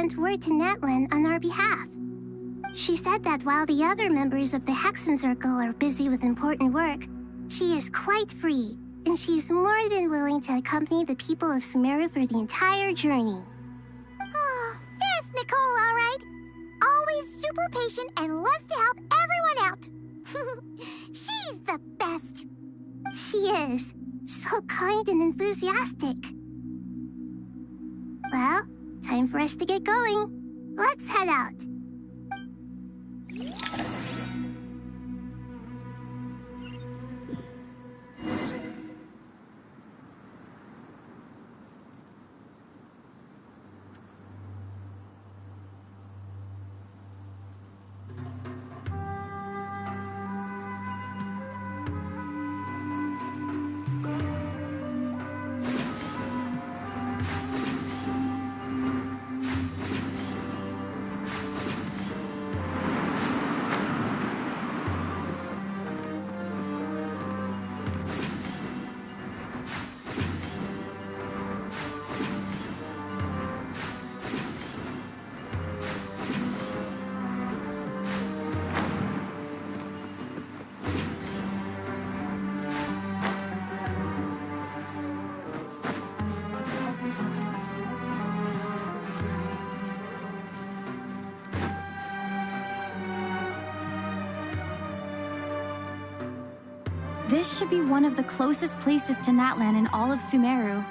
sent word to Natlan on our behalf. She said that while the other members of the Hexen Circle are busy with important work, she is quite free, and she's more than willing to accompany the people of Sumeru for the entire journey. Oh, yes, Nicole, all right. Always super patient and loves to help everyone out. She's the best. She is. So kind and enthusiastic. Well, time for us to get going. Let's head out. This should be one of the closest places to Natlan in all of Sumeru.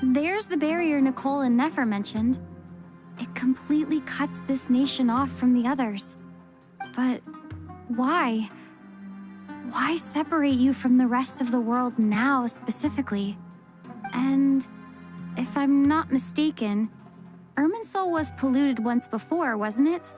There's the barrier Nicole and Nefer mentioned. It completely cuts this nation off from the others. But why? Why separate you from the rest of the world now specifically? And if I'm not mistaken, Irminsul was polluted once before, wasn't it?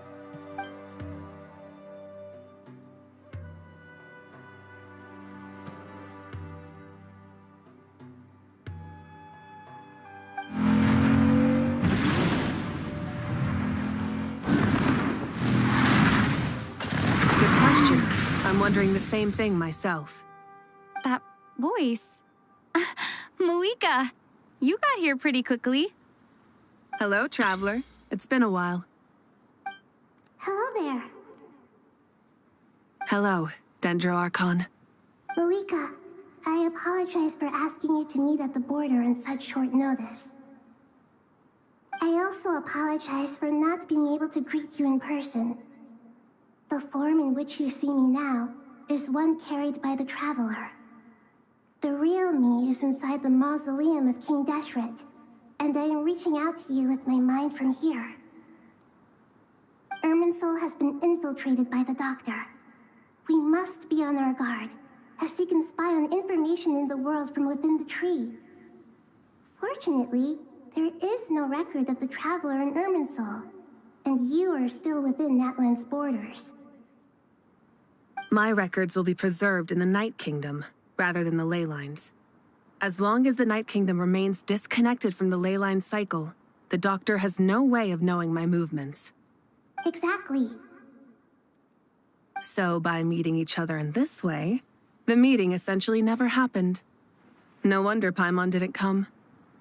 I'm wondering the same thing myself. That voice. Malika, you got here pretty quickly. Hello, traveler. It's been a while. Hello there. Hello, Dendro Archon. Malika, I apologize for asking you to meet at the border on such short notice. I also apologize for not being able to greet you in person. The form in which you see me now is one carried by the Traveler. The real me is inside the mausoleum of King Deshret, and I am reaching out to you with my mind from here. Irminsul has been infiltrated by the Doctor. We must be on our guard, as he can spy on information in the world from within the tree. Fortunately, there is no record of the Traveler in Irminsul, and you are still within Natlan's borders. My records will be preserved in the Night Kingdom, rather than the ley lines. As long as the Night Kingdom remains disconnected from the ley line cycle, the Doctor has no way of knowing my movements. Exactly. So by meeting each other in this way, the meeting essentially never happened. No wonder Paimon didn't come.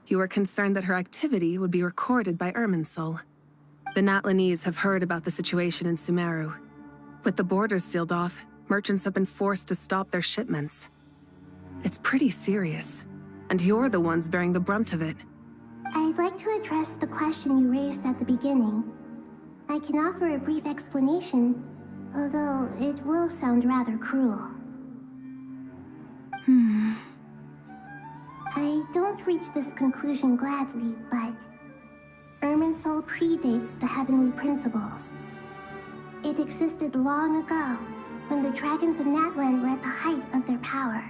You were concerned that her activity would be recorded by Irminsul. The Natlanese have heard about the situation in Sumeru. With the borders sealed off, merchants have been forced to stop their shipments. It's pretty serious, and you're the ones bearing the brunt of it. I'd like to address the question you raised at the beginning. I can offer a brief explanation, although it will sound rather cruel. I don't reach this conclusion gladly, but Irminsul predates the heavenly principles. It existed long ago, when the dragons of Natlan were at the height of their power.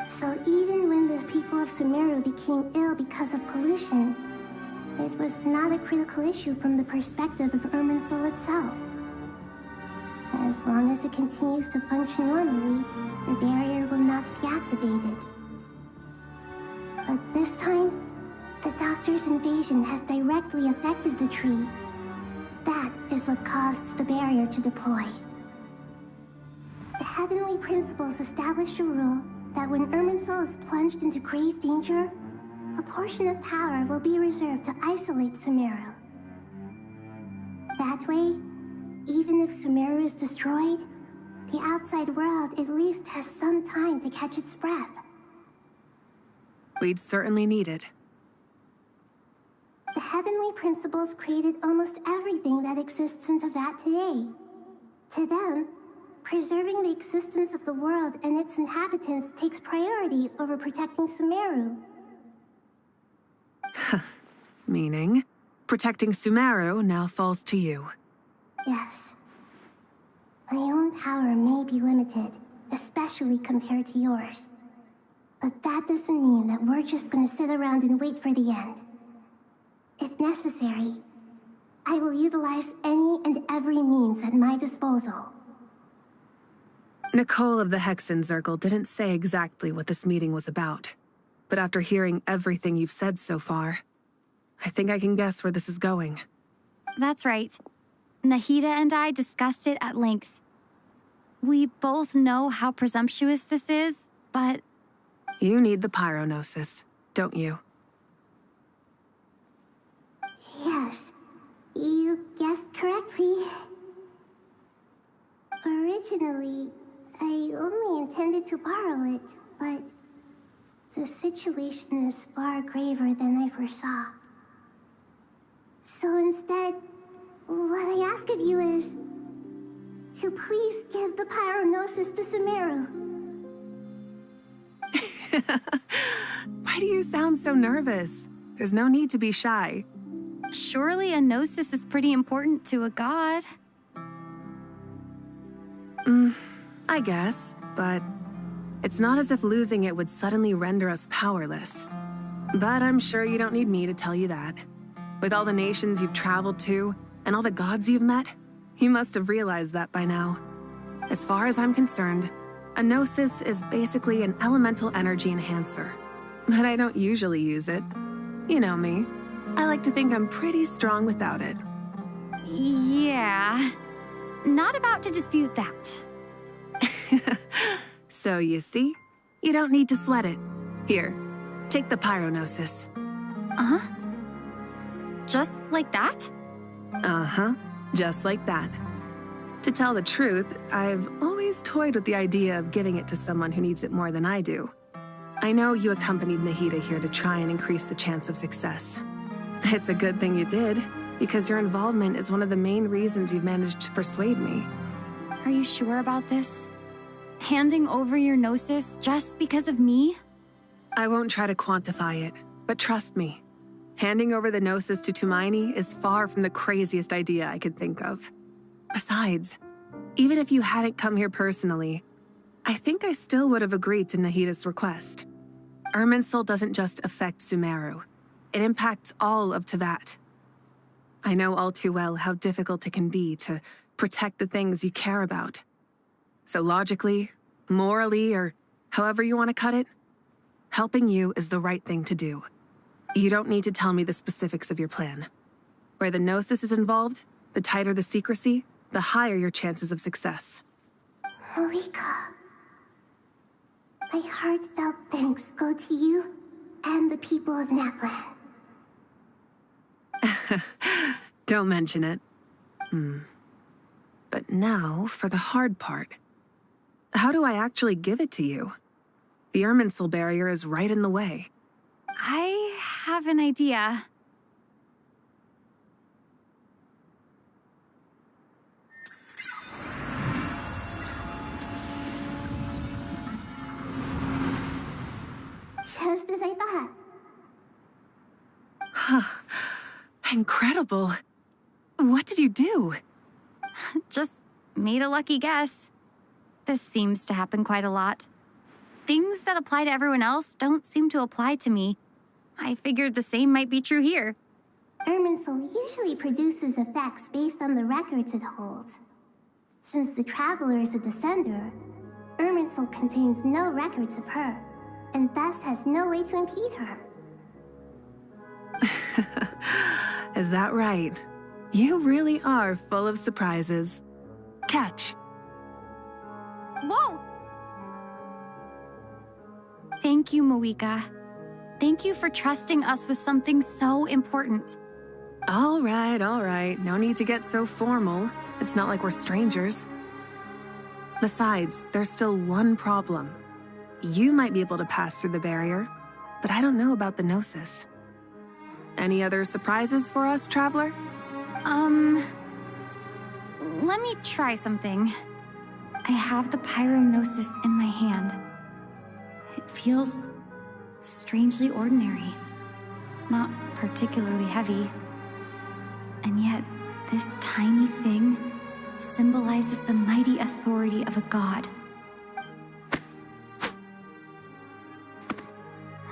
So even when the people of Sumeru became ill because of pollution, it was not a critical issue from the perspective of Irminsul itself. As long as it continues to function normally, the barrier will not be activated. But this time, the Doctor's invasion has directly affected the tree. That is what caused the barrier to deploy. The heavenly principles established a rule that when Irminsul is plunged into grave danger, a portion of power will be reserved to isolate Sumeru. That way, even if Sumeru is destroyed, the outside world at least has some time to catch its breath. We'd certainly need it. The heavenly principles created almost everything that exists in Teyvat today. To them, preserving the existence of the world and its inhabitants takes priority over protecting Sumeru. Meaning, protecting Sumeru now falls to you. Yes. My own power may be limited, especially compared to yours. But that doesn't mean that we're just gonna sit around and wait for the end. If necessary, I will utilize any and every means at my disposal. Nicole of the Hexen Circle didn't say exactly what this meeting was about. But after hearing everything you've said so far, I think I can guess where this is going. That's right. Nahida and I discussed it at length. We both know how presumptuous this is, but... You need the Pyronosis, don't you? Yes, you guessed correctly. Originally, I only intended to borrow it, but the situation is far graver than I foresaw. So instead, what I ask of you is to please give the Pyronosis to Sumeru. Why do you sound so nervous? There's no need to be shy. Surely a gnosis is pretty important to a god. I guess, but it's not as if losing it would suddenly render us powerless. But I'm sure you don't need me to tell you that. With all the nations you've traveled to, and all the gods you've met, you must have realized that by now. As far as I'm concerned, a gnosis is basically an elemental energy enhancer. But I don't usually use it. You know me. I like to think I'm pretty strong without it. Yeah. Not about to dispute that. So you see, you don't need to sweat it. Here, take the Pyronosis. Just like that? Uh-huh, just like that. To tell the truth, I've always toyed with the idea of giving it to someone who needs it more than I do. I know you accompanied Nahida here to try and increase the chance of success. It's a good thing you did, because your involvement is one of the main reasons you've managed to persuade me. Are you sure about this? Handing over your gnosis just because of me? I won't try to quantify it, but trust me. Handing over the Gnosis to Tumaini is far from the craziest idea I could think of. Besides, even if you hadn't come here personally, I think I still would have agreed to Nahida's request. Irminsul doesn't just affect Sumeru. It impacts all of Teyvat. I know all too well how difficult it can be to protect the things you care about. So logically, morally, or however you want to cut it, helping you is the right thing to do. You don't need to tell me the specifics of your plan. Where the Gnosis is involved, the tighter the secrecy, the higher your chances of success. Malika, my heartfelt thanks go to you and the people of Naplan. Don't mention it. But now for the hard part. How do I actually give it to you? The Irminsul barrier is right in the way. I have an idea. Just as I thought. Incredible. What did you do? Just made a lucky guess. This seems to happen quite a lot. Things that apply to everyone else don't seem to apply to me. I figured the same might be true here. Irminsul usually produces effects based on the records it holds. Since the Traveler is a descender, Irminsul contains no records of her, and thus has no way to impede her. Is that right? You really are full of surprises. Catch. Whoa! Thank you, Moika. Thank you for trusting us with something so important. All right, all right. No need to get so formal. It's not like we're strangers. Besides, there's still one problem. You might be able to pass through the barrier, but I don't know about the Gnosis. Any other surprises for us, Traveler? Let me try something. I have the Pyrognosis in my hand. It feels strangely ordinary, not particularly heavy. And yet, this tiny thing symbolizes the mighty authority of a god.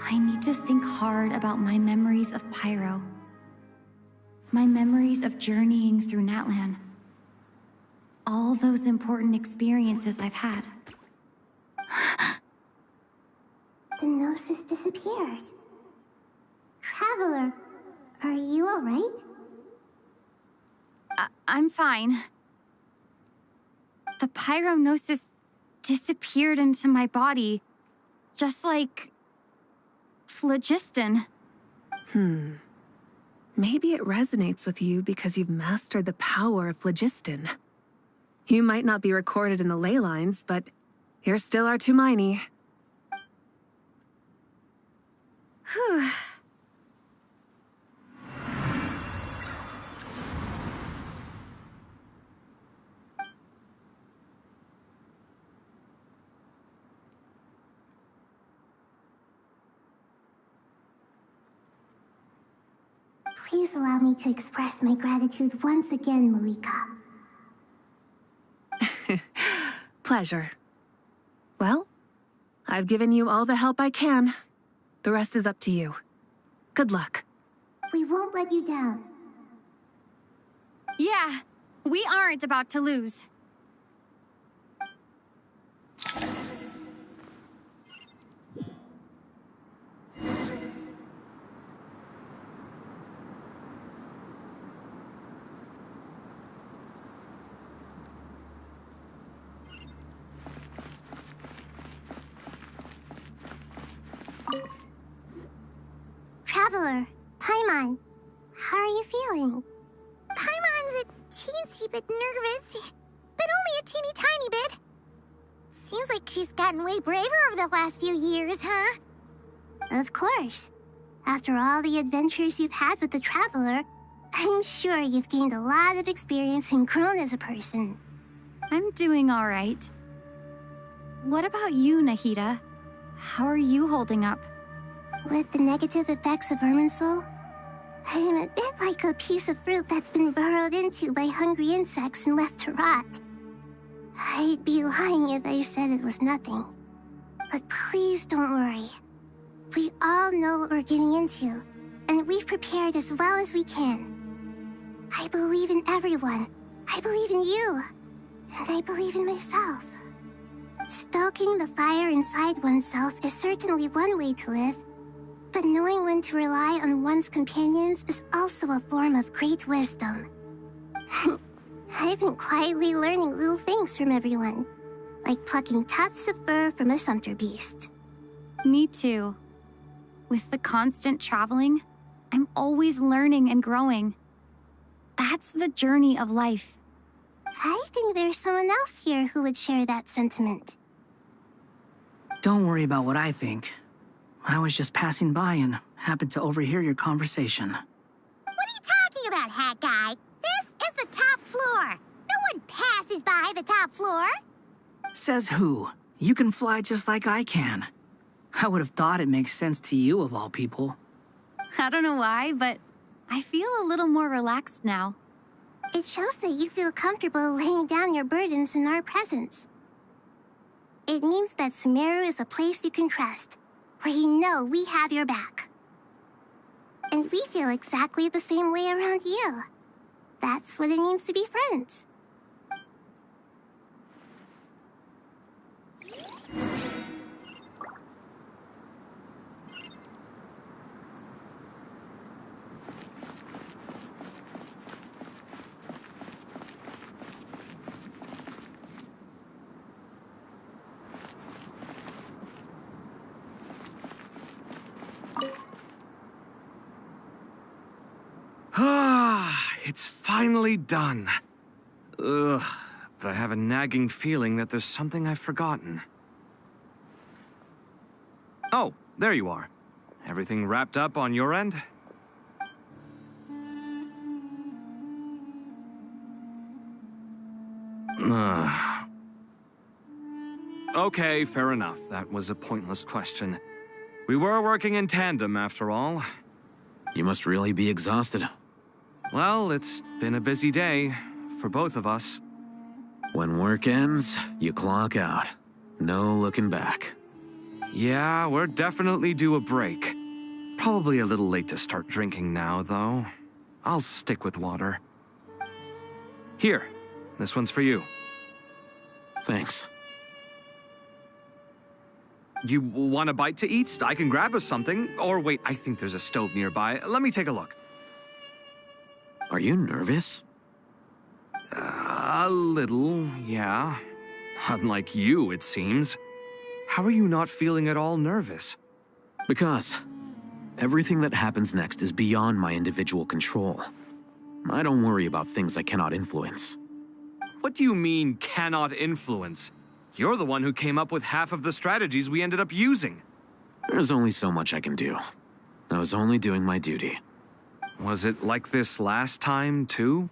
I need to think hard about my memories of Pyro. My memories of journeying through Natlan. All those important experiences I've had. The Gnosis disappeared. Traveler, are you alright? I'm fine. The Pyrognosis disappeared into my body, just like phlogiston. Maybe it resonates with you because you've mastered the power of phlogiston. You might not be recorded in the ley lines, but you're still our Tumini. Whew. Please allow me to express my gratitude once again, Moika. Pleasure. Well, I've given you all the help I can. The rest is up to you. Good luck. We won't let you down. Yeah, we aren't about to lose. Traveler, Paimon, how are you feeling? Paimon's a teensy bit nervous, but only a teeny tiny bit. Seems like she's gotten way braver over the last few years, huh? Of course. After all the adventures you've had with the Traveler, I'm sure you've gained a lot of experience and grown as a person. I'm doing all right. What about you, Nahida? How are you holding up? With the negative effects of Irminsul, I am a bit like a piece of fruit that's been burrowed into by hungry insects and left to rot. I'd be lying if I said it was nothing. But please don't worry. We all know what we're getting into, and we've prepared as well as we can. I believe in everyone. I believe in you. And I believe in myself. Stoking the fire inside oneself is certainly one way to live, but knowing when to rely on one's companions is also a form of great wisdom. I've been quietly learning little things from everyone, like plucking tufts of fur from a sumpter beast. Me too. With the constant traveling, I'm always learning and growing. That's the journey of life. I think there's someone else here who would share that sentiment. Don't worry about what I think. I was just passing by and happened to overhear your conversation. What are you talking about, Hat Guy? This is the top floor. No one passes by the top floor. Says who? You can fly just like I can. I would have thought it makes sense to you of all people. I don't know why, but I feel a little more relaxed now. It shows that you feel comfortable laying down your burdens in our presence. It means that Sumeru is a place you can trust, where you know we have your back. And we feel exactly the same way around you. That's what it means to be friends. finally done. Ugh, but I have a nagging feeling that there's something I've forgotten. Oh, there you are. Everything wrapped up on your end? Okay, fair enough. That was a pointless question. We were working in tandem, after all. You must really be exhausted. Well, it's been a busy day for both of us. When work ends, you clock out. No looking back. Yeah, we're definitely due a break. Probably a little late to start drinking now, though. I'll stick with water. Here, this one's for you. Thanks. You want a bite to eat? I can grab us something. Or wait, I think there's a stove nearby. Let me take a look. Are you nervous? A little, yeah. Unlike you, it seems. How are you not feeling at all nervous? Because everything that happens next is beyond my individual control. I don't worry about things I cannot influence. What do you mean, cannot influence? You're the one who came up with half of the strategies we ended up using. There's only so much I can do. I was only doing my duty. Was it like this last time, too?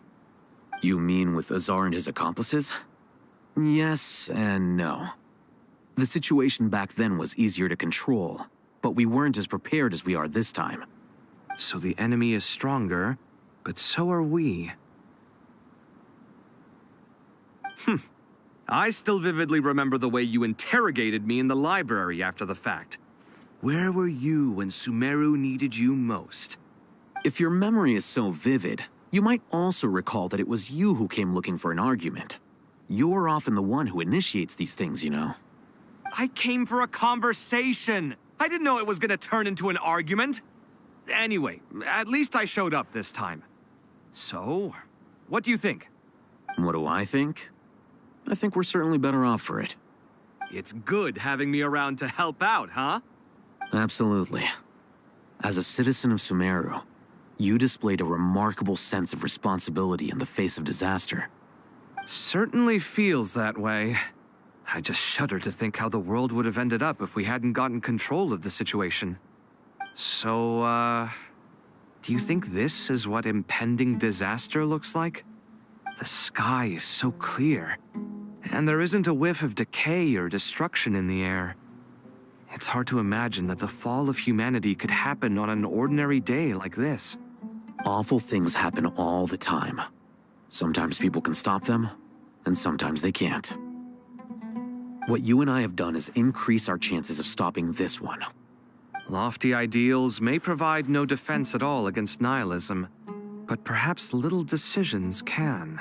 You mean with Azar and his accomplices? Yes and no. The situation back then was easier to control, but we weren't as prepared as we are this time. So the enemy is stronger, but so are we. I still vividly remember the way you interrogated me in the library after the fact. Where were you when Sumeru needed you most? If your memory is so vivid, you might also recall that it was you who came looking for an argument. You're often the one who initiates these things, you know. I came for a conversation. I didn't know it was gonna turn into an argument. Anyway, at least I showed up this time. So, what do you think? What do I think? I think we're certainly better off for it. It's good having me around to help out, huh? Absolutely. As a citizen of Sumeru, you displayed a remarkable sense of responsibility in the face of disaster. Certainly feels that way. I just shudder to think how the world would have ended up if we hadn't gotten control of the situation. So, do you think this is what impending disaster looks like? The sky is so clear, and there isn't a whiff of decay or destruction in the air. It's hard to imagine that the fall of humanity could happen on an ordinary day like this. Awful things happen all the time. Sometimes people can stop them, and sometimes they can't. What you and I have done is increase our chances of stopping this one. Lofty ideals may provide no defense at all against nihilism, but perhaps little decisions can.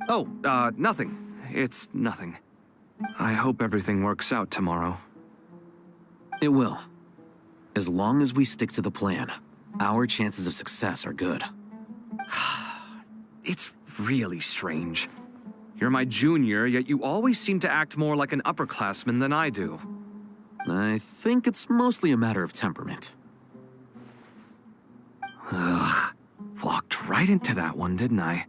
Oh, nothing. It's nothing. I hope everything works out tomorrow. It will. As long as we stick to the plan, our chances of success are good. It's really strange. You're my junior, yet you always seem to act more like an upperclassman than I do. I think it's mostly a matter of temperament. Ugh. Walked right into that one, didn't I?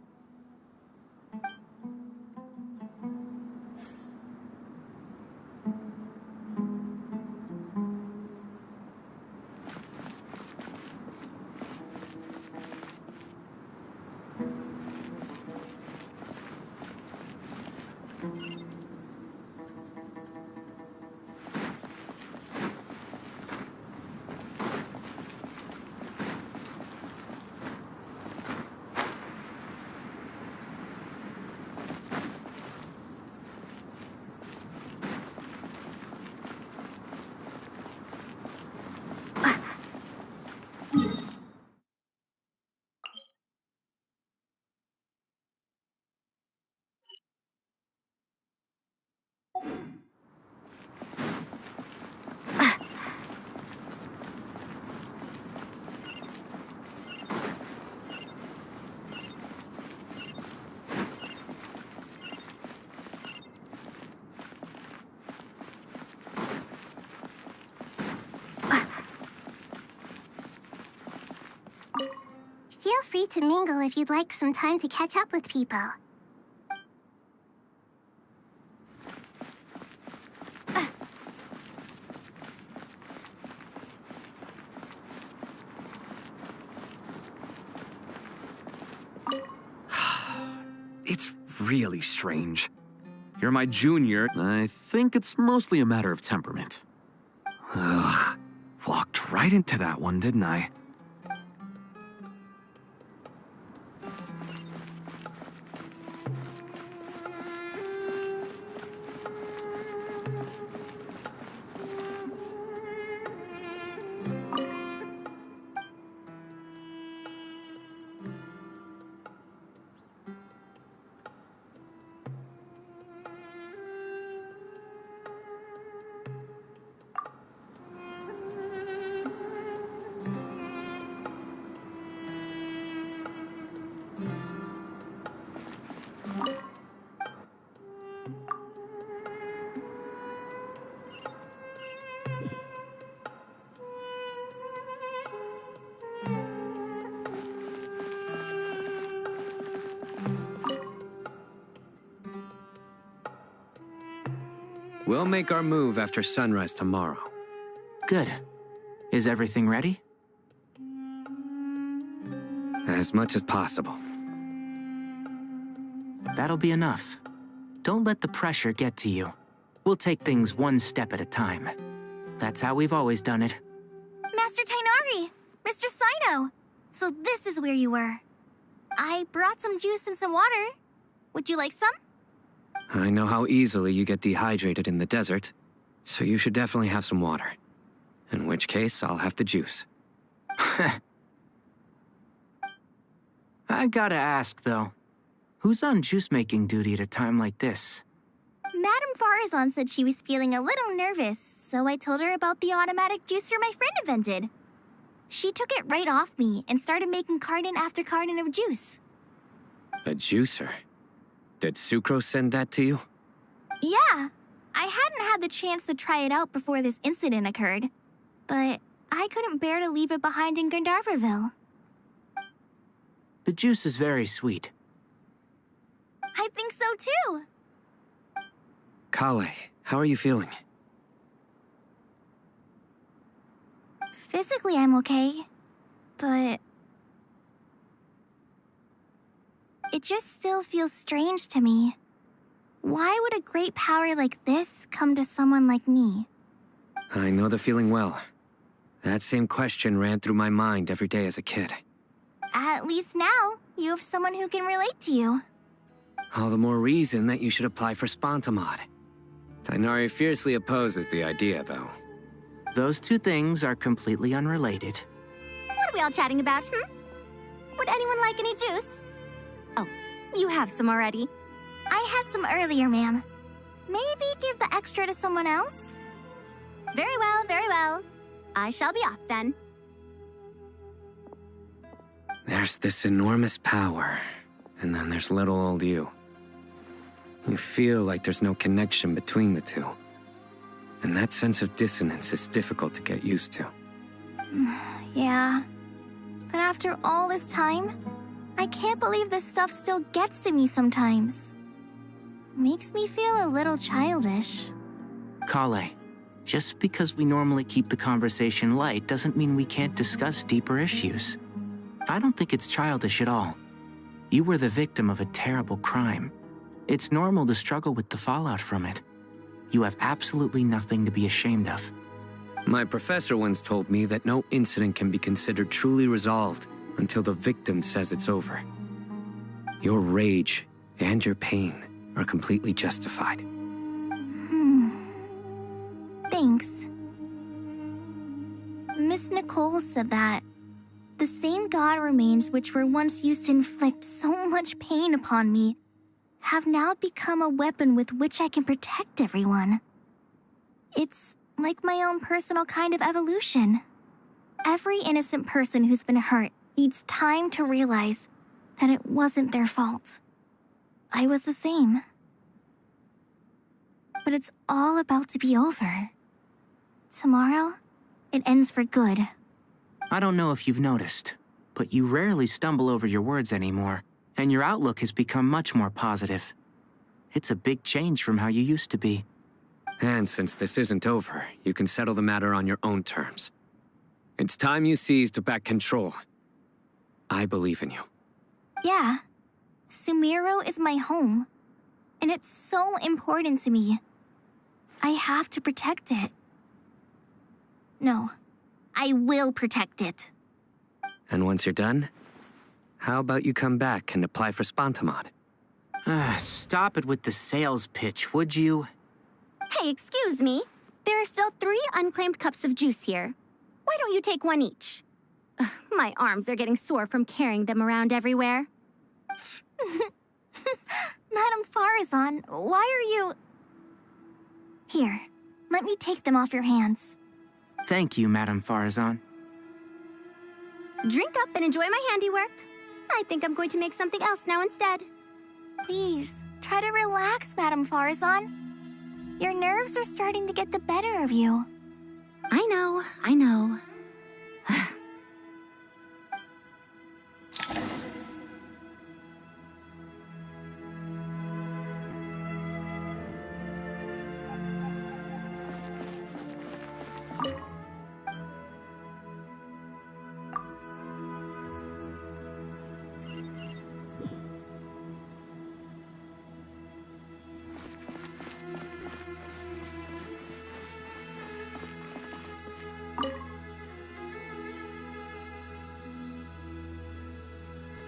free to mingle if you'd like some time to catch up with people. It's really strange. You're my junior. I think it's mostly a matter of temperament. Ugh. Walked right into that one, didn't I? We'll make our move after sunrise tomorrow. Good. Is everything ready? As much as possible. That'll be enough. Don't let the pressure get to you. We'll take things one step at a time. That's how we've always done it. Master Tainari! Mr. Sino! So this is where you were. I brought some juice and some water. Would you like some? I know how easily you get dehydrated in the desert, so you should definitely have some water. In which case, I'll have the juice. I gotta ask, though. Who's on juice-making duty at a time like this? Madame Farazan said she was feeling a little nervous, so I told her about the automatic juicer my friend invented. She took it right off me and started making carton after carton of juice. A juicer? Did Sucrose send that to you? Yeah, I hadn't had the chance to try it out before this incident occurred, but I couldn't bear to leave it behind in Gandharvaville. The juice is very sweet. I think so too. Kale, how are you feeling? Physically, I'm okay, but it just still feels strange to me. Why would a great power like this come to someone like me? I know the feeling well. That same question ran through my mind every day as a kid. At least now, you have someone who can relate to you. All the more reason that you should apply for Spontamod. Tainari fiercely opposes the idea, though. Those two things are completely unrelated. What are we all chatting about, Would anyone like any juice? Oh, you have some already. I had some earlier, ma'am. Maybe give the extra to someone else? Very well, very well. I shall be off then. There's this enormous power, and then there's little old you. You feel like there's no connection between the two. And that sense of dissonance is difficult to get used to. Yeah. But after all this time, I can't believe this stuff still gets to me sometimes. Makes me feel a little childish. Kale, just because we normally keep the conversation light doesn't mean we can't discuss deeper issues. I don't think it's childish at all. You were the victim of a terrible crime. It's normal to struggle with the fallout from it. You have absolutely nothing to be ashamed of. My professor once told me that no incident can be considered truly resolved until the victim says it's over. Your rage and your pain are completely justified. Thanks. Miss Nicole said that the same god remains which were once used to inflict so much pain upon me have now become a weapon with which I can protect everyone. It's like my own personal kind of evolution. Every innocent person who's been hurt needs time to realize that it wasn't their fault. I was the same. But it's all about to be over. Tomorrow, it ends for good. I don't know if you've noticed, but you rarely stumble over your words anymore, and your outlook has become much more positive. It's a big change from how you used to be. And since this isn't over, you can settle the matter on your own terms. It's time you seized back control. I believe in you. Yeah. Sumeru is my home. And it's so important to me. I have to protect it. No, I will protect it. And once you're done, how about you come back and apply for Spantamod? Stop it with the sales pitch, would you? Hey, excuse me. There are still 3 unclaimed cups of juice here. Why don't you take one each? Ugh, my arms are getting sore from carrying them around everywhere. Madame Farazan, why are you... Here, let me take them off your hands. Thank you, Madame Farazan. Drink up and enjoy my handiwork. I think I'm going to make something else now instead. Please, try to relax, Madame Farazan. Your nerves are starting to get the better of you. I know, I know.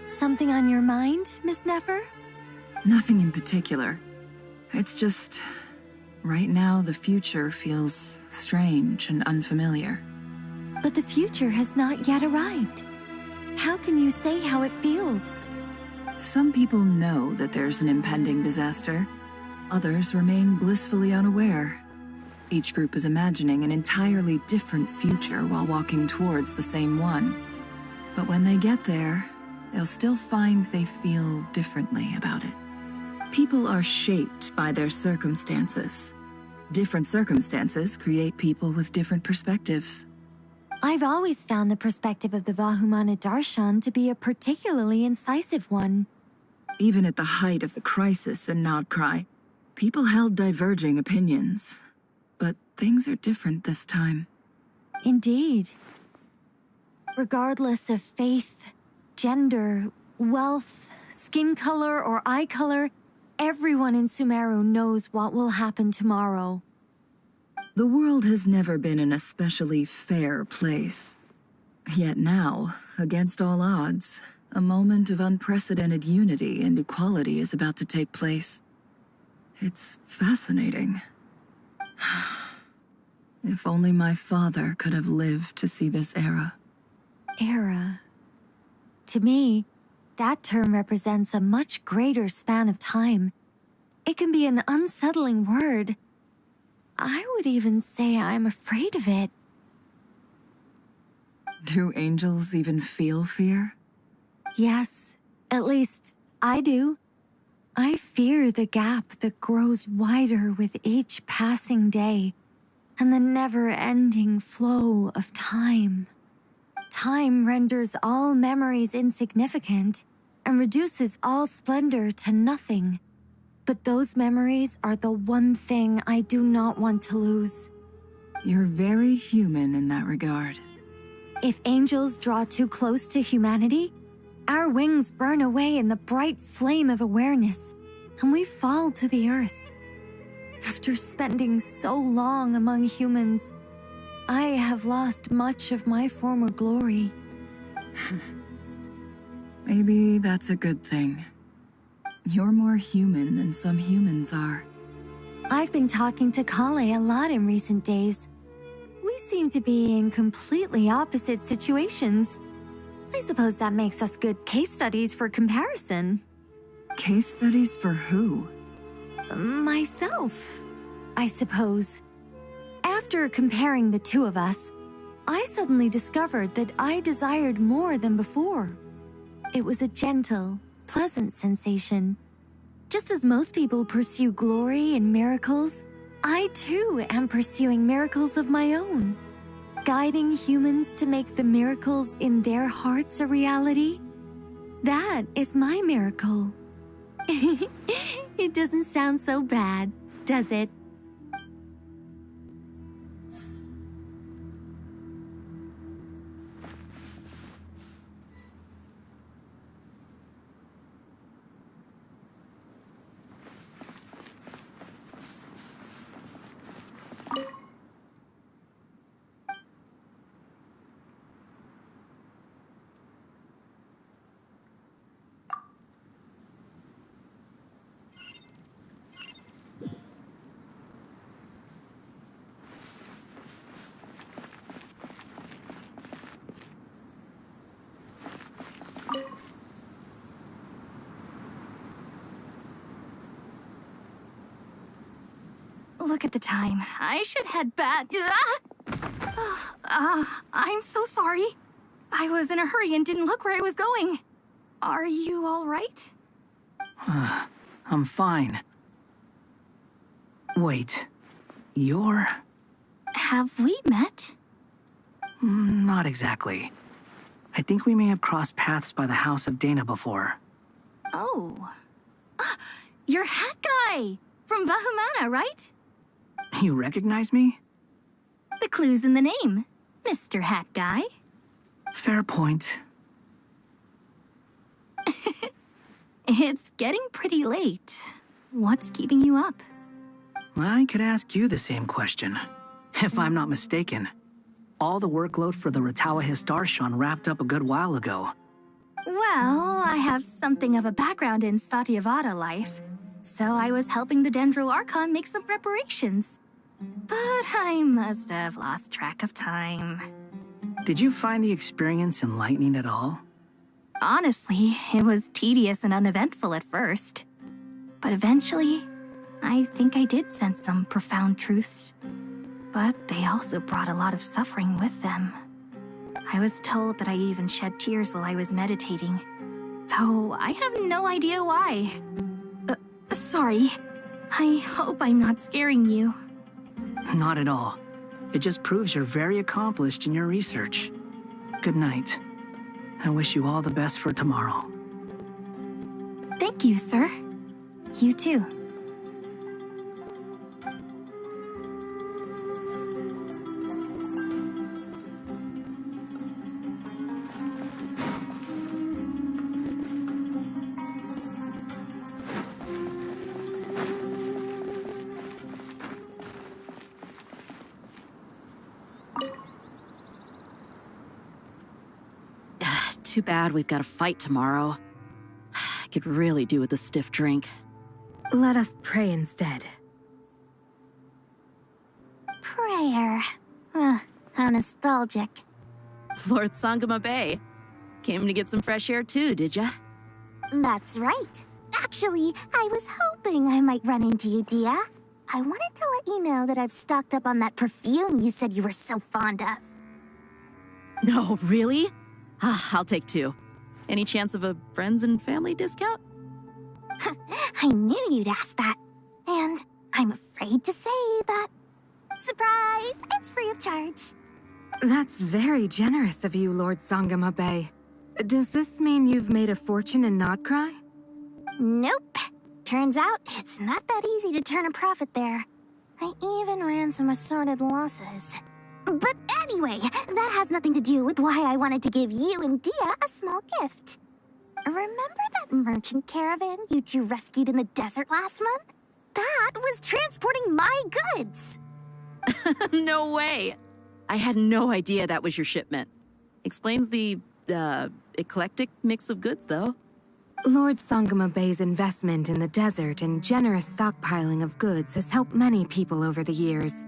Something on your mind, Miss Nefer? Nothing in particular. It's just... right now, the future feels strange and unfamiliar. But the future has not yet arrived. How can you say how it feels? Some people know that there's an impending disaster. Others remain blissfully unaware. Each group is imagining an entirely different future while walking towards the same one. But when they get there, they'll still find they feel differently about it. People are shaped by their circumstances. Different circumstances create people with different perspectives. I've always found the perspective of the Vahumana Darshan to be a particularly incisive one. Even at the height of the crisis in Nodcry, people held diverging opinions. But things are different this time. Indeed. Regardless of faith, gender, wealth, skin color, or eye color, everyone in Sumeru knows what will happen tomorrow. The world has never been an especially fair place. Yet now, against all odds, a moment of unprecedented unity and equality is about to take place. It's fascinating. If only my father could have lived to see this era. Era. To me, that term represents a much greater span of time. It can be an unsettling word. I would even say I'm afraid of it. Do angels even feel fear? Yes, at least I do. I fear the gap that grows wider with each passing day and the never-ending flow of time. Time renders all memories insignificant and reduces all splendor to nothing. But those memories are the one thing I do not want to lose. You're very human in that regard. If angels draw too close to humanity, our wings burn away in the bright flame of awareness, and we fall to the earth. After spending so long among humans, I have lost much of my former glory. Maybe that's a good thing. You're more human than some humans are. I've been talking to Kale a lot in recent days. We seem to be in completely opposite situations. I suppose that makes us good case studies for comparison. Case studies for who? Myself, I suppose. After comparing the two of us, I suddenly discovered that I desired more than before. It was a gentle, pleasant sensation. Just as most people pursue glory and miracles, I too am pursuing miracles of my own. guiding humans to make the miracles in their hearts a reality? That is my miracle. It doesn't sound so bad, does it? Look at the time. I should head back. I'm so sorry. I was in a hurry and didn't look where I was going. Are you all right? I'm fine. Wait, you're... Have we met? Not exactly. I think we may have crossed paths by the house of Dana before. Oh. You're Hat Guy! From Vahumana, right? You recognize me? The clue's in the name. Mr. Hat Guy. Fair point. It's getting pretty late. What's keeping you up? I could ask you the same question. If I'm not mistaken, all the workload for the Ratawa Histarshan wrapped up a good while ago. Well, I have something of a background in Satyavada life, so I was helping the Dendro Archon make some preparations. But I must have lost track of time. Did you find the experience enlightening at all? Honestly, it was tedious and uneventful at first. But eventually, I think I did sense some profound truths. But they also brought a lot of suffering with them. I was told that I even shed tears while I was meditating, though I have no idea why. Sorry. I hope I'm not scaring you. Not at all. It just proves you're very accomplished in your research. Good night. I wish you all the best for tomorrow. Thank you, sir. You too. Too bad we've got a fight tomorrow. I could really do with a stiff drink. Let us pray instead. Prayer. How nostalgic. Lord Sangama Bay. Came to get some fresh air too, did ya? That's right. Actually, I was hoping I might run into you, Dia. I wanted to let you know that I've stocked up on that perfume you said you were so fond of. No, really? I'll take 2. Any chance of a friends and family discount? I knew you'd ask that. And I'm afraid to say that... Surprise! It's free of charge. That's very generous of you, Lord Sangama Bay. Does this mean you've made a fortune in Nodcry? Nope. Turns out it's not that easy to turn a profit there. I even ran some assorted losses. But anyway, that has nothing to do with why I wanted to give you and Dia a small gift. Remember that merchant caravan you two rescued in the desert last month? That was transporting my goods! No way! I had no idea that was your shipment. Explains the, eclectic mix of goods, though. Lord Sangama Bay's investment in the desert and generous stockpiling of goods has helped many people over the years.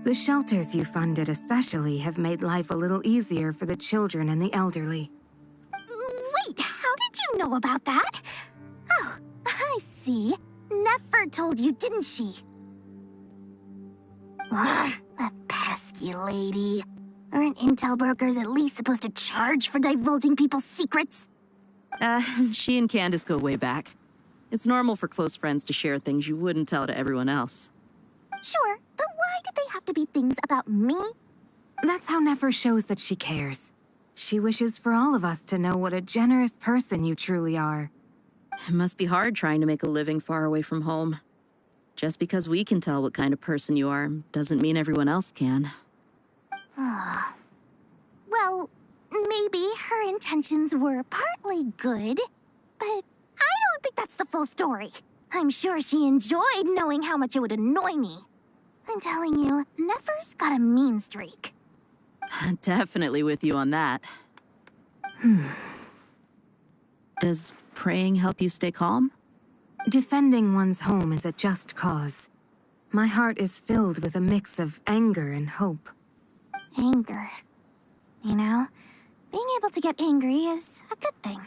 The shelters you funded especially have made life a little easier for the children and the elderly. Wait, how did you know about that? Oh, I see. Nefer told you, didn't she? That pesky lady. Aren't intel brokers at least supposed to charge for divulging people's secrets? She and Candace go way back. It's normal for close friends to share things you wouldn't tell to everyone else. Sure, but why did they have to be things about me? That's how Nefer shows that she cares. She wishes for all of us to know what a generous person you truly are. It must be hard trying to make a living far away from home. Just because we can tell what kind of person you are doesn't mean everyone else can. Well, maybe her intentions were partly good, but I don't think that's the full story. I'm sure she enjoyed knowing how much it would annoy me. I'm telling you, Nefer's got a mean streak. Definitely with you on that. Does praying help you stay calm? Defending one's home is a just cause. My heart is filled with a mix of anger and hope. Anger. You know, being able to get angry is a good thing.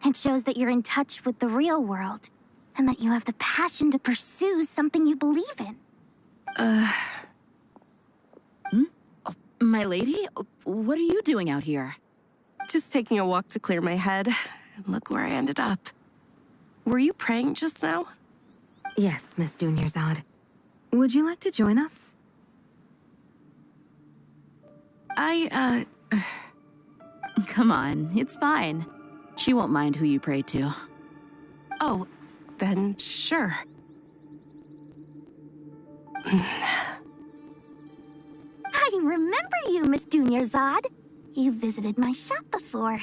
It shows that you're in touch with the real world, and that you have the passion to pursue something you believe in. My lady, what are you doing out here? Just taking a walk to clear my head, and look where I ended up. Were you praying just now? Yes, Miss Dunyarzad. Would you like to join us? Come on, it's fine. She won't mind who you pray to. Oh, then sure. I remember you, Miss Dunyarzad. You visited my shop before.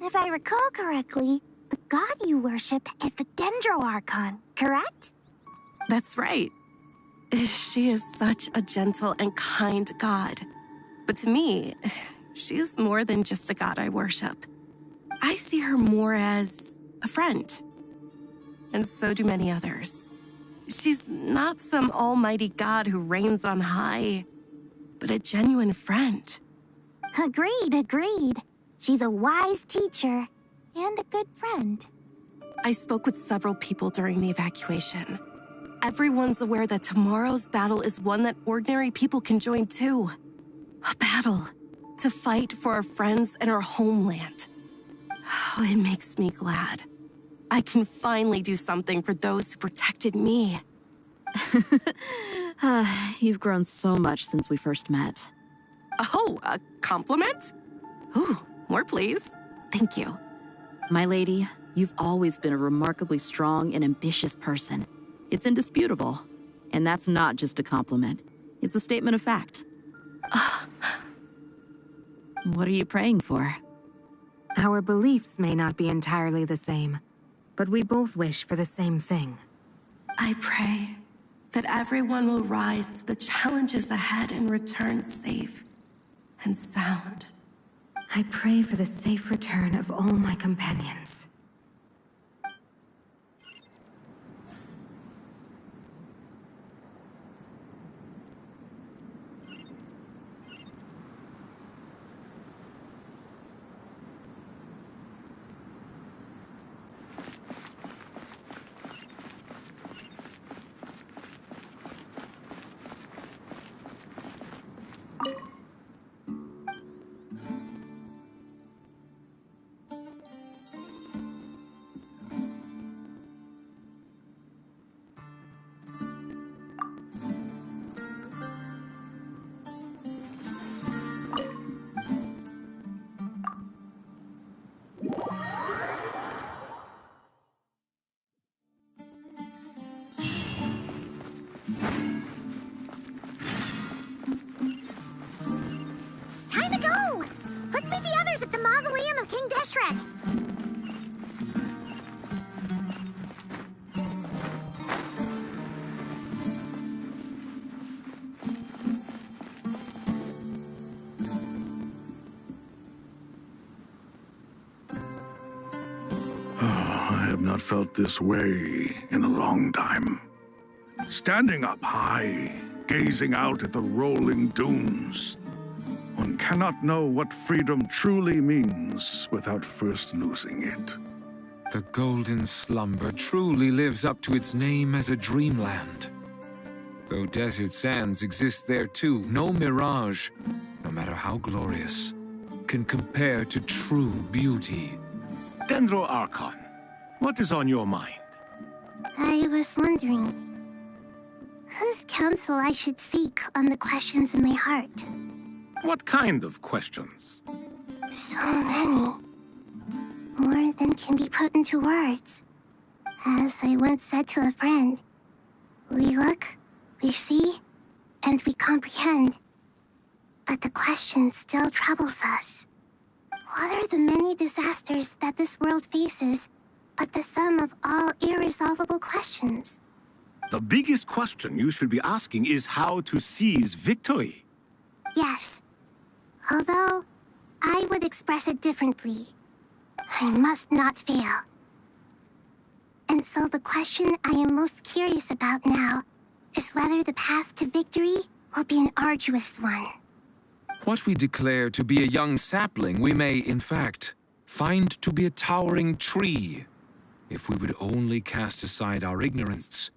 If I recall correctly, the god you worship is the Dendro Archon, correct? That's right. She is such a gentle and kind god. But to me, she is more than just a god I worship. I see her more as a friend. And so do many others. She's not some almighty god who reigns on high, but a genuine friend. Agreed. She's a wise teacher and a good friend. I spoke with several people during the evacuation. Everyone's aware that tomorrow's battle is one that ordinary people can join too. A battle to fight for our friends and our homeland. Oh, it makes me glad. I can finally do something for those who protected me. You've grown so much since we first met. Oh, a compliment? Ooh, more please. Thank you. My lady, you've always been a remarkably strong and ambitious person. It's indisputable. And that's not just a compliment. It's a statement of fact. What are you praying for? Our beliefs may not be entirely the same, but we both wish for the same thing. I pray that everyone will rise to the challenges ahead and return safe and sound. I pray for the safe return of all my companions. Time to go! Let's meet the others at the mausoleum of King Deshret. I have not felt this way in a long time. Standing up high, gazing out at the rolling dunes. One cannot know what freedom truly means without first losing it. The golden slumber truly lives up to its name as a dreamland. Though desert sands exist there too, no mirage, no matter how glorious, can compare to true beauty. Dendro Archon, what is on your mind? I was wondering whose counsel I should seek on the questions in my heart. What kind of questions? So many. More than can be put into words. As I once said to a friend, we look, we see, and we comprehend. But the question still troubles us. What are the many disasters that this world faces, but the sum of all irresolvable questions? The biggest question you should be asking is how to seize victory. Yes. Although, I would express it differently. I must not fail. And so the question I am most curious about now is whether the path to victory will be an arduous one. What we declare to be a young sapling, we may, in fact, find to be a towering tree, if we would only cast aside our ignorance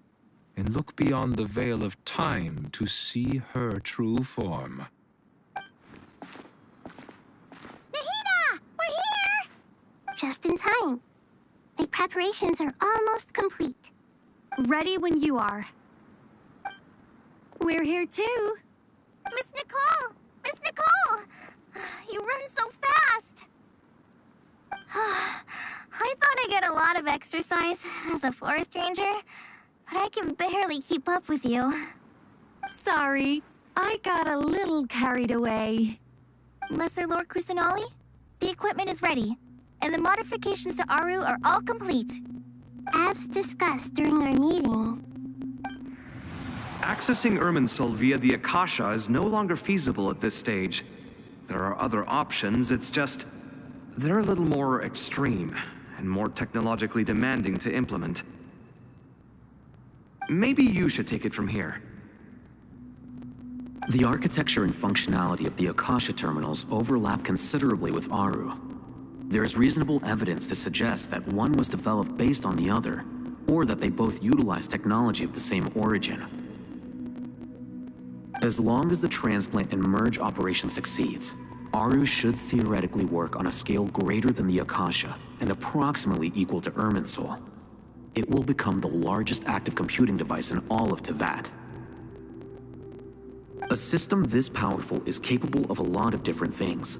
and look beyond the veil of time to see her true form. Nahida! We're here! Just in time. The preparations are almost complete. Ready when you are. We're here too. Miss Nicole! Miss Nicole! You run so fast! I thought I'd get a lot of exercise as a forest ranger, but I can barely keep up with you. Sorry, I got a little carried away. Lesser Lord Kusanali, the equipment is ready, and the modifications to Aru are all complete. As discussed during our meeting, Accessing Irminsul via the Akasha is no longer feasible at this stage. There are other options, it's just... they're a little more extreme and more technologically demanding to implement. Maybe you should take it from here. The architecture and functionality of the Akasha terminals overlap considerably with Aru. There is reasonable evidence to suggest that one was developed based on the other, or that they both utilize technology of the same origin. As long as the transplant and merge operation succeeds, Aru should theoretically work on a scale greater than the Akasha and approximately equal to Irminsul. It will become the largest active computing device in all of Tevat. A system this powerful is capable of a lot of different things.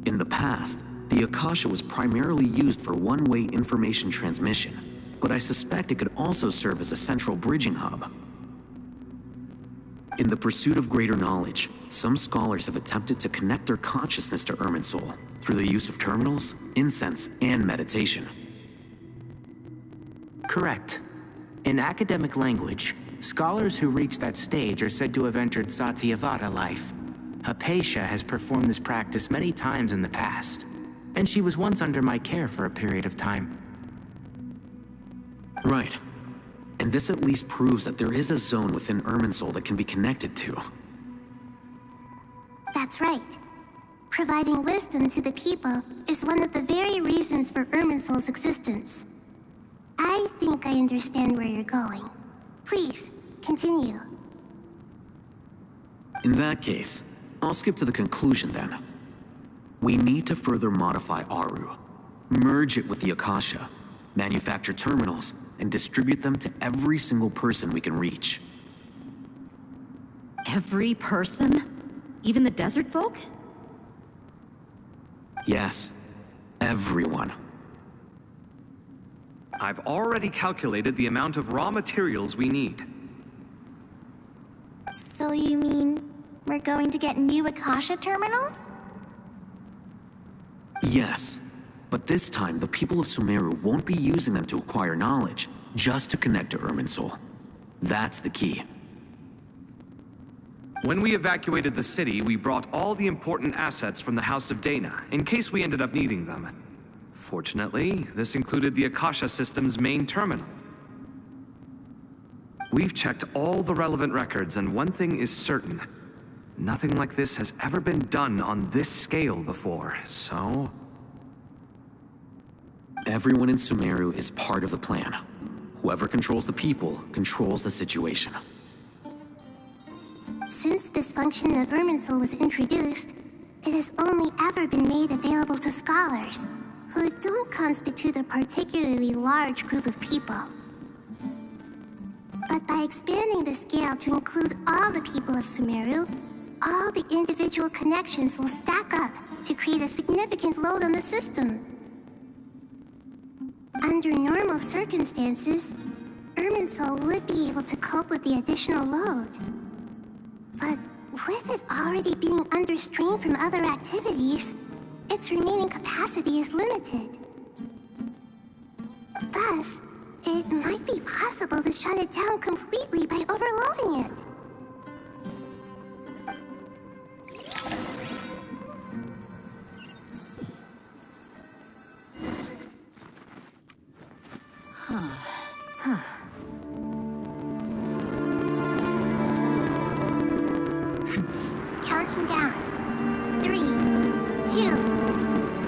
In the past, the Akasha was primarily used for one-way information transmission, but I suspect it could also serve as a central bridging hub. In the pursuit of greater knowledge, some scholars have attempted to connect their consciousness to Irminsul through the use of terminals, incense, and meditation. Correct. In academic language, scholars who reach that stage are said to have entered Satyavada life. Hypatia has performed this practice many times in the past, and she was once under my care for a period of time. Right. And this at least proves that there is a zone within Irminsul that can be connected to. that's right. Providing wisdom to the people is one of the very reasons for Irminsul's existence. I think I understand where you're going. Please, continue. In that case, I'll skip to the conclusion then. We need to further modify Aru, merge it with the Akasha, manufacture terminals, and distribute them to every single person we can reach. Every person? Even the desert folk? Yes, everyone. I've already calculated the amount of raw materials we need. So you mean we're going to get new Akasha terminals? Yes, but this time the people of Sumeru won't be using them to acquire knowledge, just to connect to Irminsul. That's the key. When we evacuated the city, we brought all the important assets from the House of Dana, in case we ended up needing them. Fortunately, this included the Akasha system's main terminal. We've checked all the relevant records, and one thing is certain. Nothing like this has ever been done on this scale before, so... Everyone in Sumeru is part of the plan. Whoever controls the people controls the situation. Since this function of Irminsul was introduced, it has only ever been made available to scholars, who don't constitute a particularly large group of people. But by expanding the scale to include all the people of Sumeru, all the individual connections will stack up to create a significant load on the system. Under normal circumstances, Irminsul would be able to cope with the additional load. But with it already being under strain from other activities, its remaining capacity is limited. Thus, it might be possible to shut it down completely by overloading it. Counting down. 3, 2,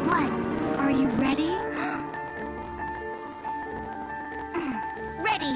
1. Are you ready? Ready.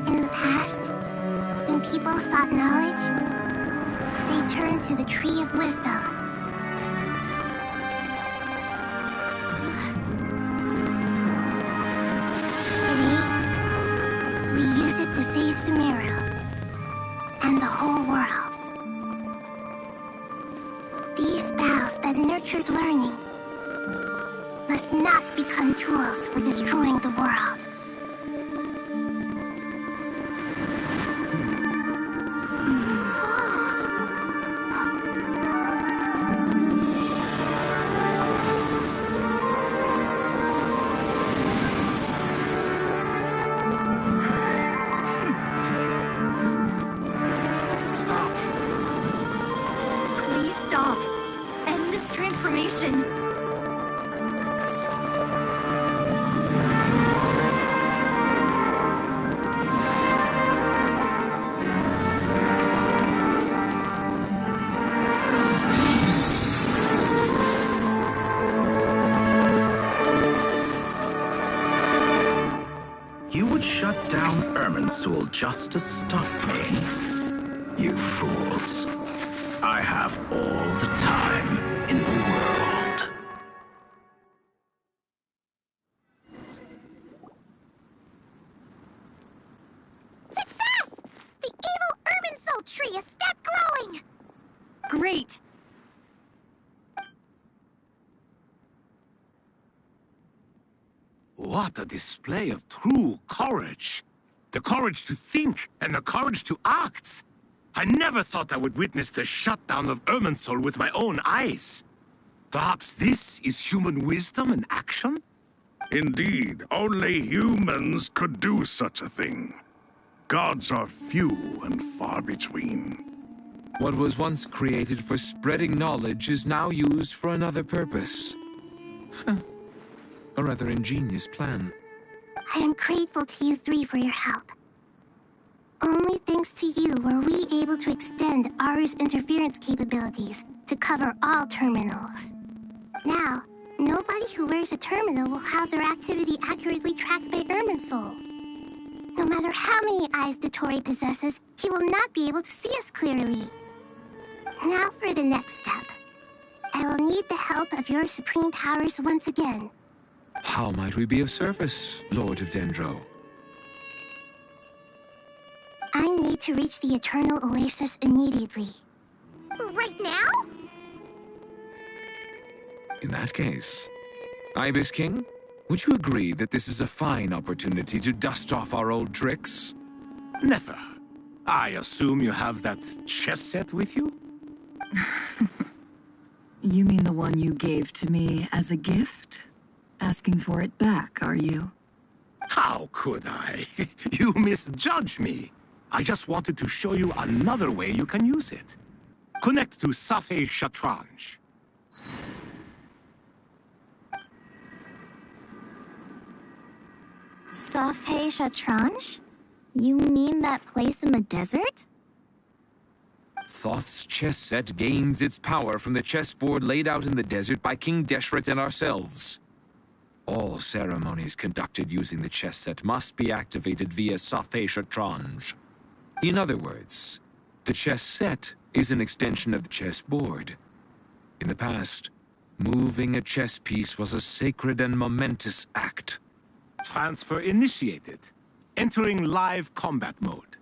In the past, when people sought knowledge, they turned to the Tree of Wisdom. Today, we use it to save Sumeru and the whole world. These boughs that nurtured learning must not become tools for destroying the world. Stop. Please stop. End this transformation. You would shut down Irminsul just to stop me? You fools. I have all the time in the world. Success! The evil Irminsul tree has stopped growing! Great! What a display of true courage. The courage to think and the courage to act. I never thought I would witness the shutdown of Irminsul with my own eyes. Perhaps this is human wisdom in action? Indeed, only humans could do such a thing. Gods are few and far between. What was once created for spreading knowledge is now used for another purpose. A rather ingenious plan. I am grateful to you three for your help. Only thanks to you were we able to extend Aru's interference capabilities to cover all terminals. Now, nobody who wears a terminal will have their activity accurately tracked by Irminsul. No matter how many eyes Dottore possesses, he will not be able to see us clearly. Now for the next step. I will need the help of your supreme powers once again. How might we be of service, Lord of Dendro? I need to reach the Eternal Oasis immediately. Right now? In that case, Ibis King, would you agree that this is a fine opportunity to dust off our old tricks? Never. I assume you have that chess set with you? You mean the one you gave to me as a gift? Asking for it back, are you? How could I? You misjudge me. I just wanted to show you another way you can use it. Connect to Safei Shatranj. Safhe Shatranj? You mean that place in the desert? Thoth's chess set gains its power from the chessboard laid out in the desert by King Deshret and ourselves. All ceremonies conducted using the chess set must be activated via Safhe Shatranj. In other words, the chess set is an extension of the chessboard. In the past, moving a chess piece was a sacred and momentous act. Transfer initiated. Entering live combat mode.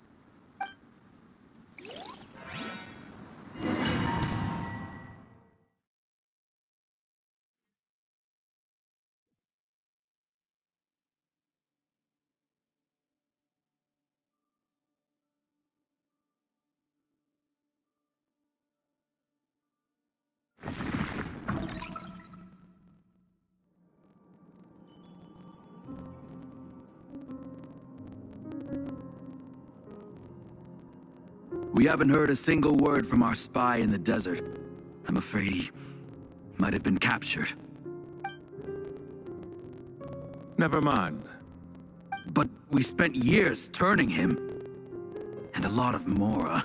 We haven't heard a single word from our spy in the desert. I'm afraid he might have been captured. Never mind. But we spent years turning him. And a lot of Mora.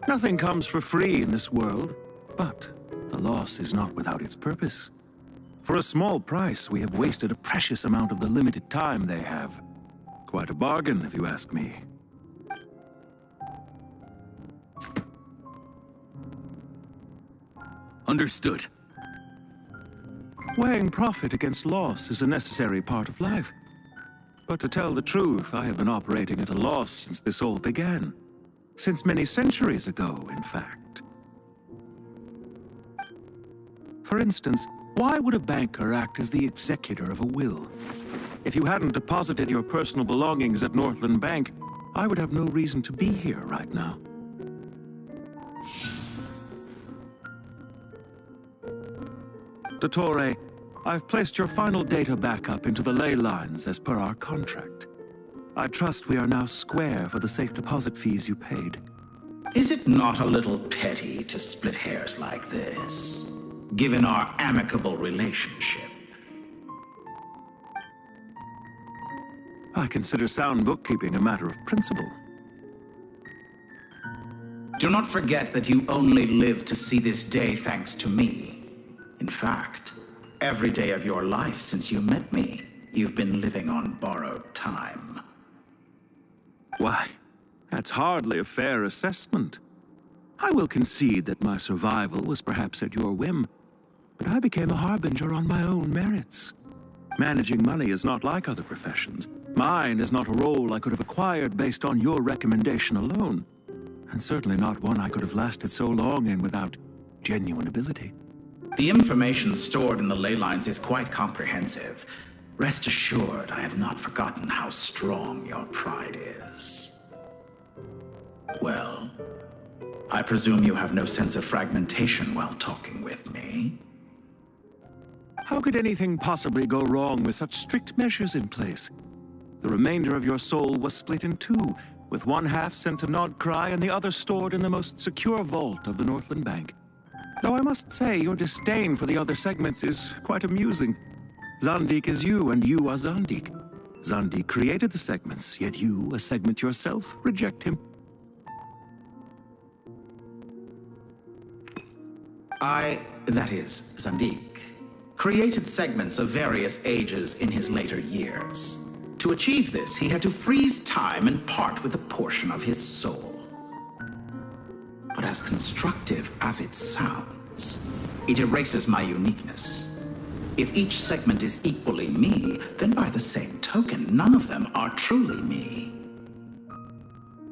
Nothing comes for free in this world, but the loss is not without its purpose. For a small price, we have wasted a precious amount of the limited time they have. Quite a bargain, if you ask me. Understood. Weighing profit against loss is a necessary part of life. But to tell the truth, I have been operating at a loss since this all began. Since many centuries ago, in fact. For instance, why would a banker act as the executor of a will? If you hadn't deposited your personal belongings at Northland Bank, I would have no reason to be here right now. Dottore, I've placed your final data backup into the ley lines as per our contract. I trust we are now square for the safe deposit fees you paid. Is it not a little petty to split hairs like this, given our amicable relationship? I consider sound bookkeeping a matter of principle. Do not forget that you only live to see this day thanks to me. In fact, every day of your life since you met me, you've been living on borrowed time. Why, that's hardly a fair assessment. I will concede that my survival was perhaps at your whim, but I became a harbinger on my own merits. Managing money is not like other professions. Mine is not a role I could have acquired based on your recommendation alone, and certainly not one I could have lasted so long in without genuine ability. The information stored in the ley lines is quite comprehensive. Rest assured, I have not forgotten how strong your pride is. Well, I presume you have no sense of fragmentation while talking with me. How could anything possibly go wrong with such strict measures in place? The remainder of your soul was split in two, with one half sent to Nodcry and the other stored in the most secure vault of the Northland Bank. Though I must say, your disdain for the other segments is quite amusing. Zandik is you, and you are Zandik. Zandik created the segments, yet you, a segment yourself, reject him. That is, Zandik, created segments of various ages in his later years. To achieve this, he had to freeze time and part with a portion of his soul. But as constructive as it sounds, it erases my uniqueness. If each segment is equally me, then by the same token, none of them are truly me.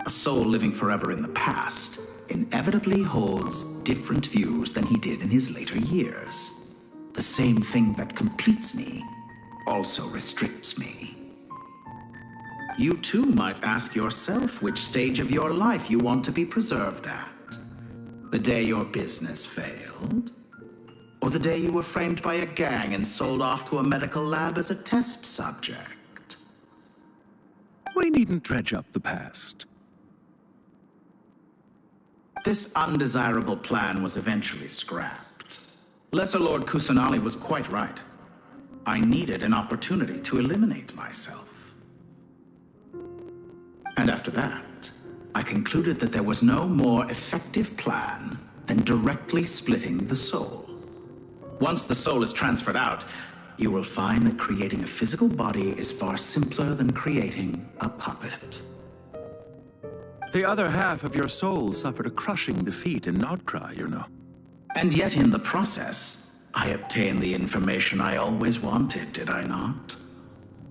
A soul living forever in the past inevitably holds different views than he did in his later years. The same thing that completes me also restricts me. You too might ask yourself which stage of your life you want to be preserved at. The day your business failed? Or the day you were framed by a gang and sold off to a medical lab as a test subject? We needn't dredge up the past. This undesirable plan was eventually scrapped. Lesser Lord Kusanali was quite right. I needed an opportunity to eliminate myself. And after that, I concluded that there was no more effective plan than directly splitting the soul. Once the soul is transferred out, you will find that creating a physical body is far simpler than creating a puppet. The other half of your soul suffered a crushing defeat in Nordcry, you know. And yet in the process, I obtained the information I always wanted, did I not?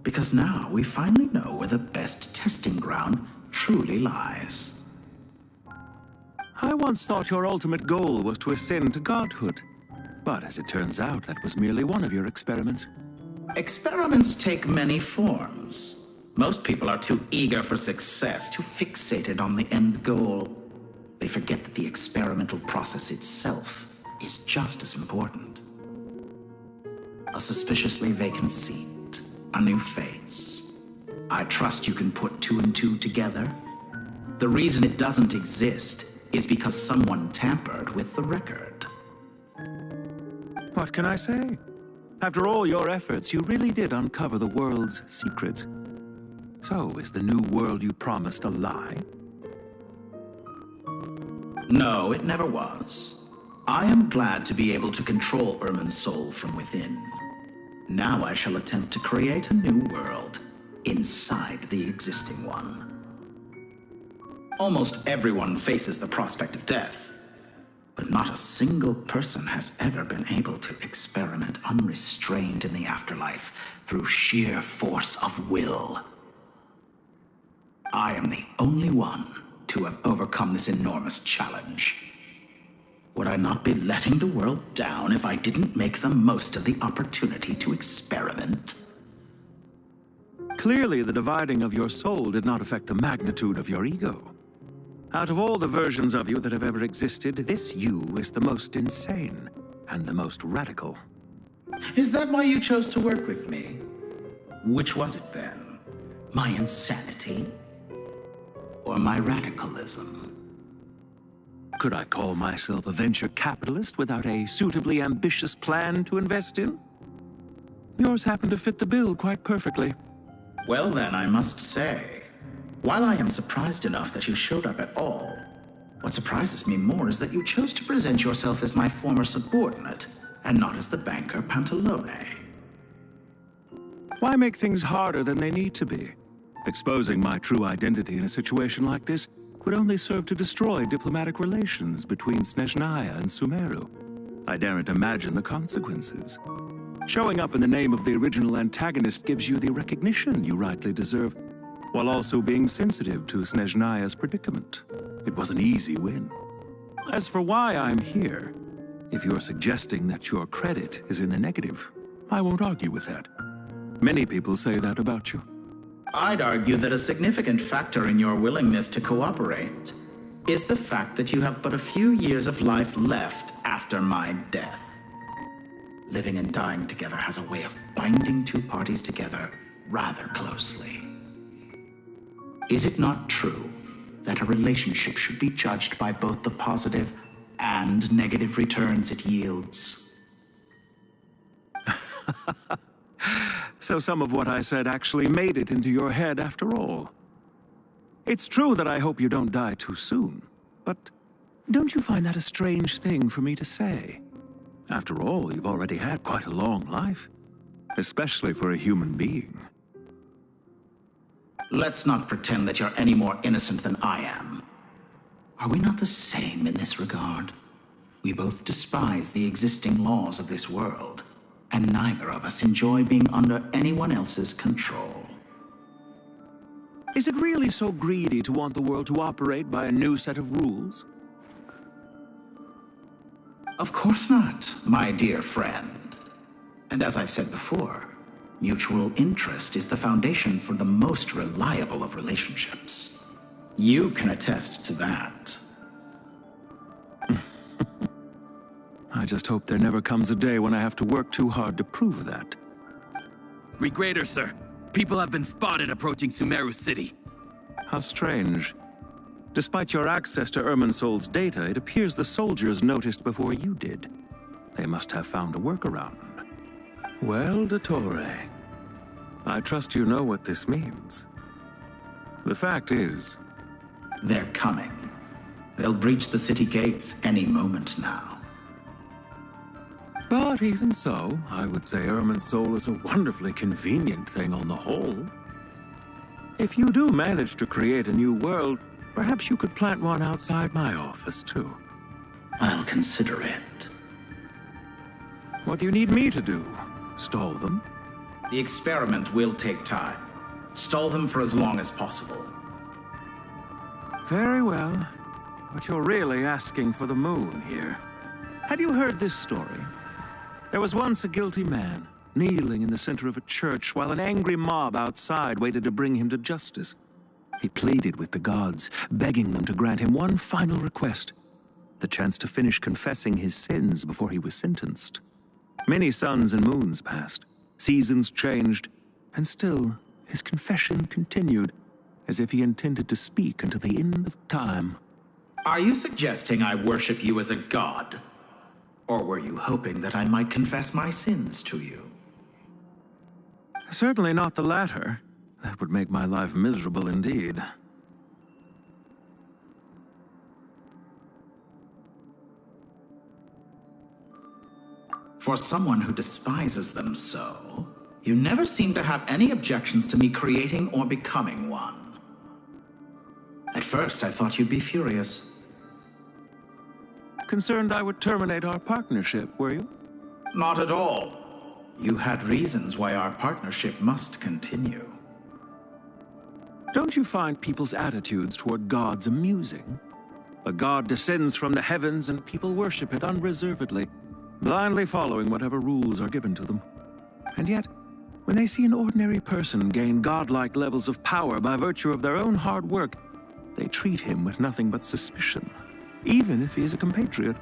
Because now we finally know where the best testing ground truly lies. I once thought your ultimate goal was to ascend to godhood. But as it turns out, that was merely one of your experiments. Experiments take many forms. Most people are too eager for success, too fixated on the end goal. They forget that the experimental process itself is just as important. A suspiciously vacant seat, a new face. I trust you can put two and two together. The reason it doesn't exist is because someone tampered with the record. What can I say? After all your efforts, you really did uncover the world's secrets. So, is the new world you promised a lie? No, it never was. I am glad to be able to control Irmin's soul from within. Now I shall attempt to create a new world inside the existing one. Almost everyone faces the prospect of death, but not a single person has ever been able to experiment unrestrained in the afterlife through sheer force of will. I am the only one to have overcome this enormous challenge. Would I not be letting the world down if I didn't make the most of the opportunity to experiment? Clearly, the dividing of your soul did not affect the magnitude of your ego. Out of all the versions of you that have ever existed, this you is the most insane and the most radical. Is that why you chose to work with me? Which was it then? My insanity? Or my radicalism? Could I call myself a venture capitalist without a suitably ambitious plan to invest in? Yours happened to fit the bill quite perfectly. Well then, I must say, while I am surprised enough that you showed up at all, what surprises me more is that you chose to present yourself as my former subordinate, and not as the banker Pantalone. Why make things harder than they need to be? Exposing my true identity in a situation like this would only serve to destroy diplomatic relations between Snezhnaya and Sumeru. I daren't imagine the consequences. Showing up in the name of the original antagonist gives you the recognition you rightly deserve, while also being sensitive to Snezhnaya's predicament. It was an easy win. As for why I'm here, if you're suggesting that your credit is in the negative, I won't argue with that. Many people say that about you. I'd argue that a significant factor in your willingness to cooperate is the fact that you have but a few years of life left after my death. Living and dying together has a way of binding two parties together rather closely. Is it not true that a relationship should be judged by both the positive and negative returns it yields? So some of what I said actually made it into your head after all. It's true that I hope you don't die too soon, but don't you find that a strange thing for me to say? After all, you've already had quite a long life, especially for a human being. Let's not pretend that you're any more innocent than I am. Are we not the same in this regard? We both despise the existing laws of this world, and neither of us enjoy being under anyone else's control. Is it really so greedy to want the world to operate by a new set of rules? Of course not, my dear friend. And as I've said before, mutual interest is the foundation for the most reliable of relationships. You can attest to that. I just hope there never comes a day when I have to work too hard to prove that. Regrader, sir. People have been spotted approaching Sumeru City. How strange. Despite your access to Irminsol's data, it appears the soldiers noticed before you did. They must have found a workaround. Well, Dottore, I trust you know what this means. The fact is, they're coming. They'll breach the city gates any moment now. but even so, I would say Irminsul is a wonderfully convenient thing on the whole. If you do manage to create a new world, perhaps you could plant one outside my office, too. I'll consider it. What do you need me to do? Stall them? The experiment will take time. Stall them for as long as possible. Very well. But you're really asking for the moon here. Have you heard this story? There was once a guilty man, kneeling in the center of a church while an angry mob outside waited to bring him to justice. He pleaded with the gods, begging them to grant him one final request: the chance to finish confessing his sins before he was sentenced. Many suns and moons passed, seasons changed, and still his confession continued, as if he intended to speak until the end of time. Are you suggesting I worship you as a god? Or were you hoping that I might confess my sins to you? Certainly not the latter. That would make my life miserable indeed. For someone who despises them so, you never seem to have any objections to me creating or becoming one. At first, I thought you'd be furious. Concerned I would terminate our partnership, were you? Not at all. You had reasons why our partnership must continue. Don't you find people's attitudes toward gods amusing? A god descends from the heavens and people worship it unreservedly, blindly following whatever rules are given to them. And yet, when they see an ordinary person gain godlike levels of power by virtue of their own hard work, they treat him with nothing but suspicion, even if he is a compatriot.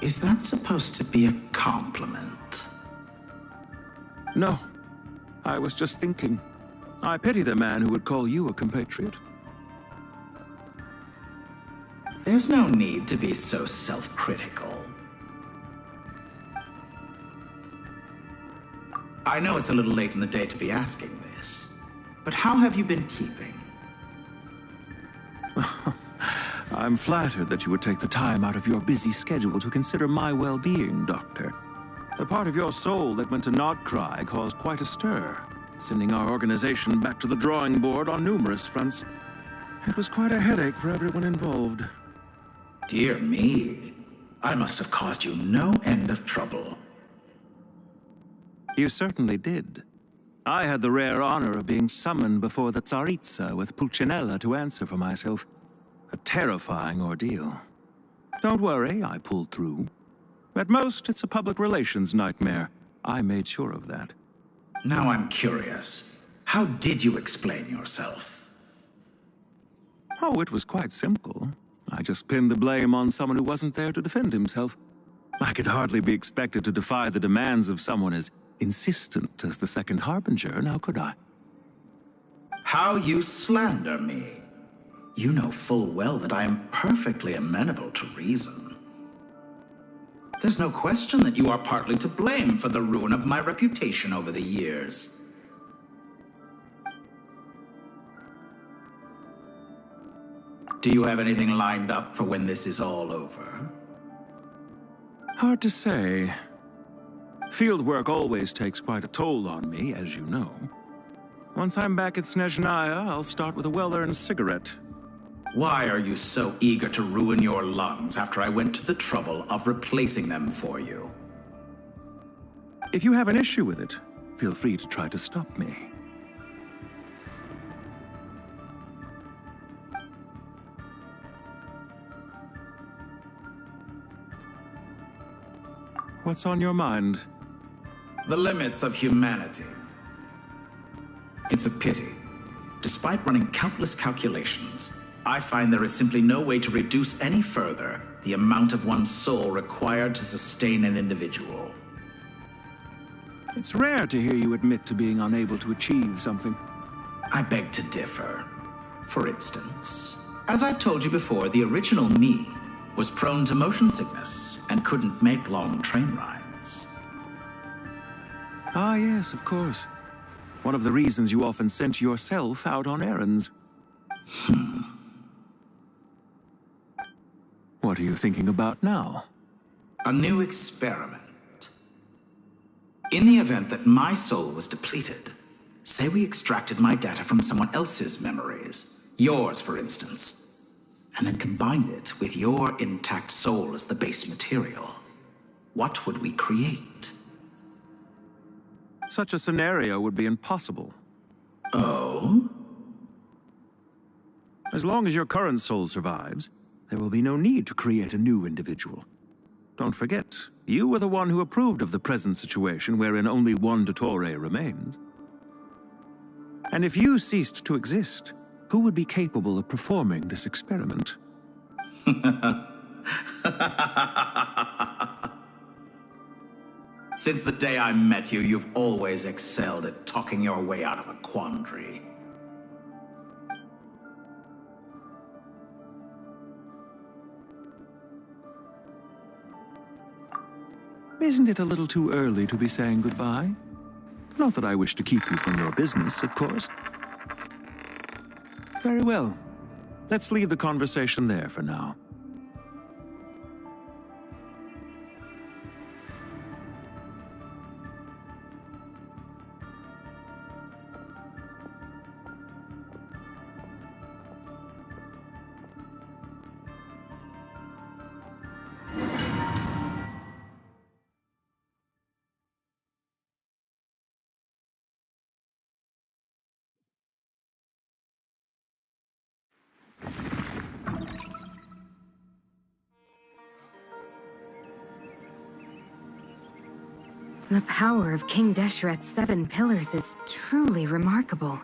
Is that supposed to be a compliment? No. I was just thinking. I pity the man who would call you a compatriot. There's no need to be so self-critical. I know it's a little late in the day to be asking this, but how have you been keeping? I'm flattered that you would take the time out of your busy schedule to consider my well-being, Doctor. The part of your soul that went to Nodcry caused quite a stir, sending our organization back to the drawing board on numerous fronts. It was quite a headache for everyone involved. Dear me, I must have caused you no end of trouble. You certainly did. I had the rare honor of being summoned before the Tsaritsa with Pulcinella to answer for myself. A terrifying ordeal. Don't worry, I pulled through. At most, it's a public relations nightmare. I made sure of that. Now I'm curious. How did you explain yourself? Oh, it was quite simple. I just pinned the blame on someone who wasn't there to defend himself. I could hardly be expected to defy the demands of someone as insistent as the Second Harbinger, now could I? How you slander me. You know full well that I am perfectly amenable to reason. There's no question that you are partly to blame for the ruin of my reputation over the years. Do you have anything lined up for when this is all over? Hard to say. Field work always takes quite a toll on me, as you know. Once I'm back at Snezhnaya, I'll start with a well-earned cigarette. Why are you so eager to ruin your lungs after I went to the trouble of replacing them for you? If you have an issue with it, feel free to try to stop me. What's on your mind? The limits of humanity. It's a pity. Despite running countless calculations, I find there is simply no way to reduce any further the amount of one's soul required to sustain an individual. It's rare to hear you admit to being unable to achieve something. I beg to differ. For instance, as I've told you before, the original me was prone to motion sickness and couldn't make long train rides. Ah, yes, of course. One of the reasons you often sent yourself out on errands. What are you thinking about now? A new experiment. In the event that my soul was depleted, say we extracted my data from someone else's memories, yours for instance, and then combined it with your intact soul as the base material, what would we create? Such a scenario would be impossible. Oh? As long as your current soul survives, there will be no need to create a new individual. Don't forget, you were the one who approved of the present situation wherein only one Dottore remains. And if you ceased to exist, who would be capable of performing this experiment? Since the day I met you, you've always excelled at talking your way out of a quandary. Isn't it a little too early to be saying goodbye? Not that I wish to keep you from your business, of course. Very well. Let's leave the conversation there for now. The power of King Deshret's 7 pillars is truly remarkable.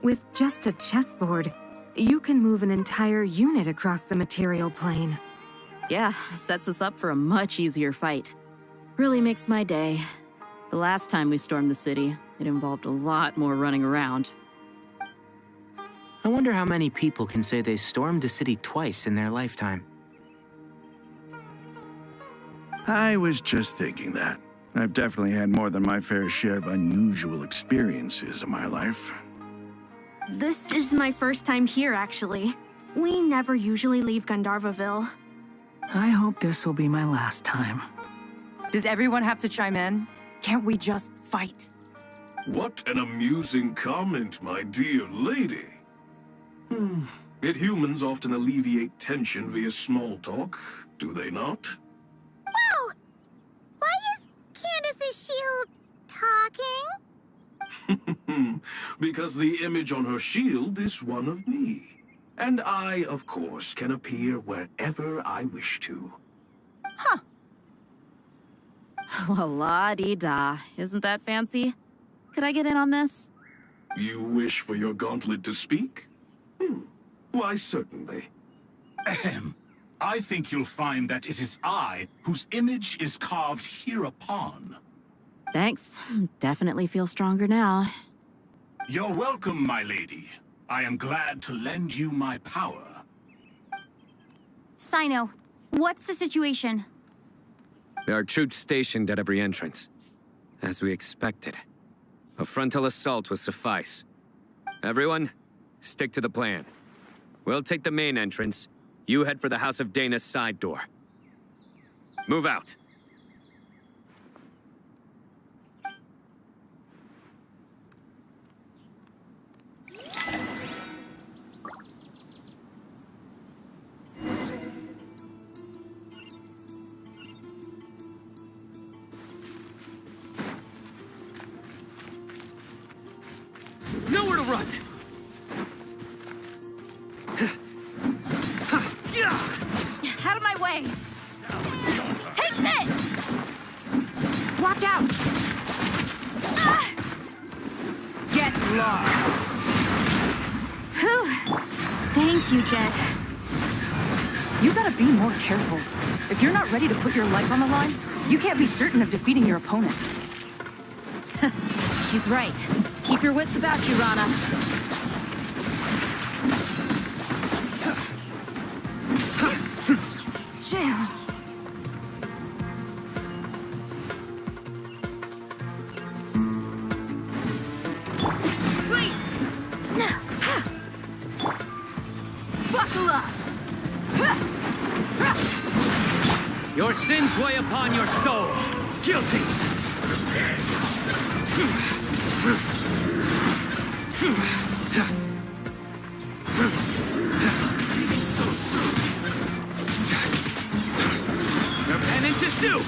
With just a chessboard, you can move an entire unit across the material plane. Yeah, sets us up for a much easier fight. Really makes my day. The last time we stormed the city, it involved a lot more running around. I wonder how many people can say they stormed a city twice in their lifetime. I was just thinking that. I've definitely had more than my fair share of unusual experiences in my life. This is my first time here, actually. We never usually leave Gandharvaville. I hope this will be my last time. Does everyone have to chime in? Can't we just fight? What an amusing comment, my dear lady. Yet humans often alleviate tension via small talk, do they not? Whoa! Why is Candace's shield talking? Because the image on her shield is one of me. And I, of course, can appear wherever I wish to. Well, la-dee-da. Isn't that fancy? Could I get in on this? You wish for your gauntlet to speak? Why, certainly. Ahem. I think you'll find that it is I whose image is carved hereupon. Thanks. Definitely feel stronger now. You're welcome, my lady. I am glad to lend you my power. Sino, what's the situation? There are troops stationed at every entrance. As we expected. A frontal assault will suffice. Everyone, stick to the plan. We'll take the main entrance. You head for the House of Dana's side door. Move out. Nowhere to run! Out of my way! Take this! Watch out! Get lost! Whew. Thank you, Jet. You gotta be more careful. If you're not ready to put your life on the line, you can't be certain of defeating your opponent. She's right. Keep your wits about you, Rana. James. sins weigh upon your soul. Guilty. Leaving so soon. Your penance is due.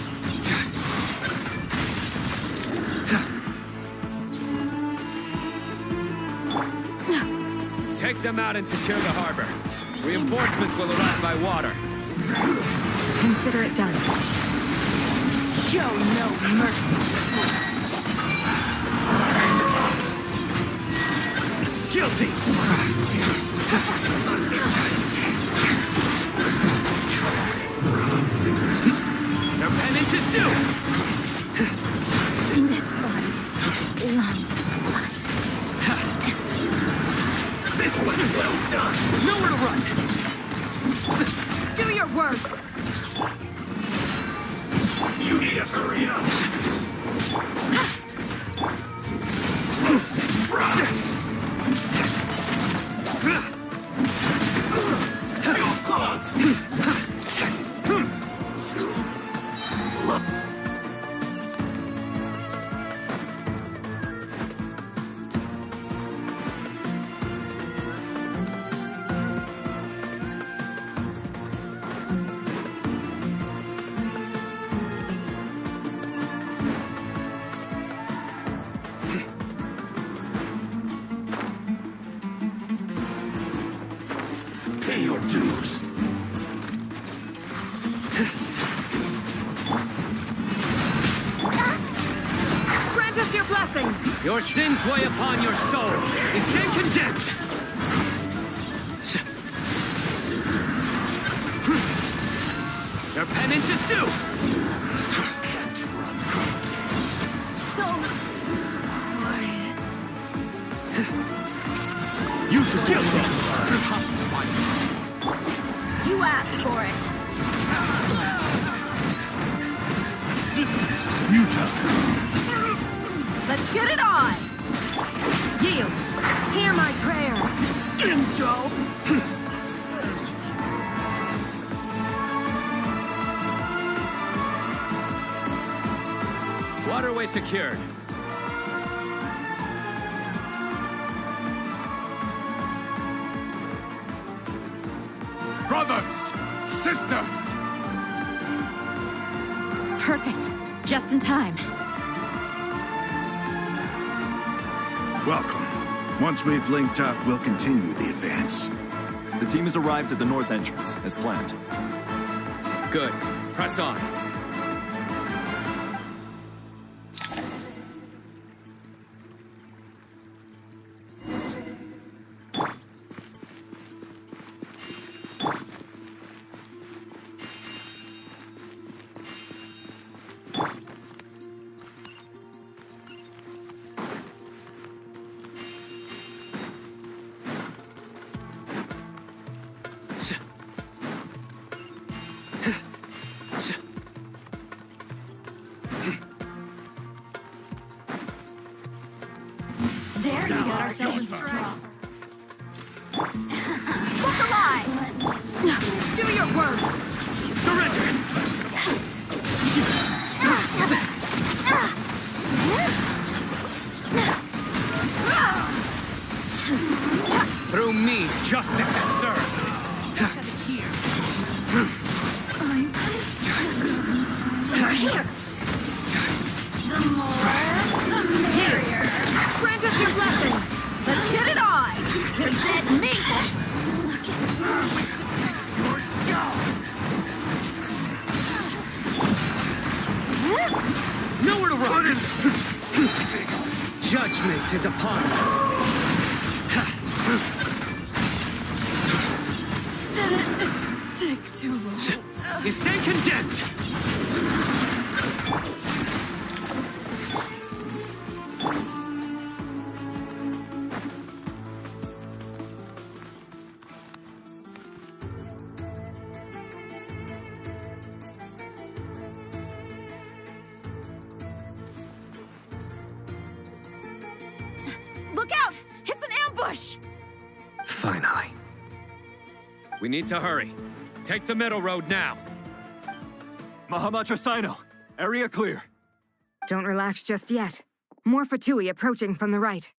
Take them out and secure the harbor. Reinforcements will arrive by water. Consider it done. Show no mercy. Guilty! Your penance is due! This body belongs to us. This was well done. Nowhere to run! Do your worst. You need to hurry up. Pay your dues. Grant us your blessing. Your sins weigh upon your soul. You stand condemned. Your penance is due. So quiet. You should guilty. You asked for it. Resistance is futile. Let's get it on. Yield. Hear my prayer. Waterway secured. Brothers, sisters. Perfect. Just in time. Welcome. Once we've linked up, we'll continue the advance. The team has arrived at the north entrance, as planned. Good. Press on. There you go. Strong. Look alive. Do your worst. Surrender. Through me, justice is served. The more, the merrier. Grant us your blessing. Let's get it on. You're dead meat. Look at me. Nowhere to run. Judgment is upon you. Didn't take too long. You stand condemned. Look out! It's an ambush! Finally. We need to hurry. Take the middle road now. Mahamatra Sino, area clear. Don't relax just yet. More Fatui approaching from the right.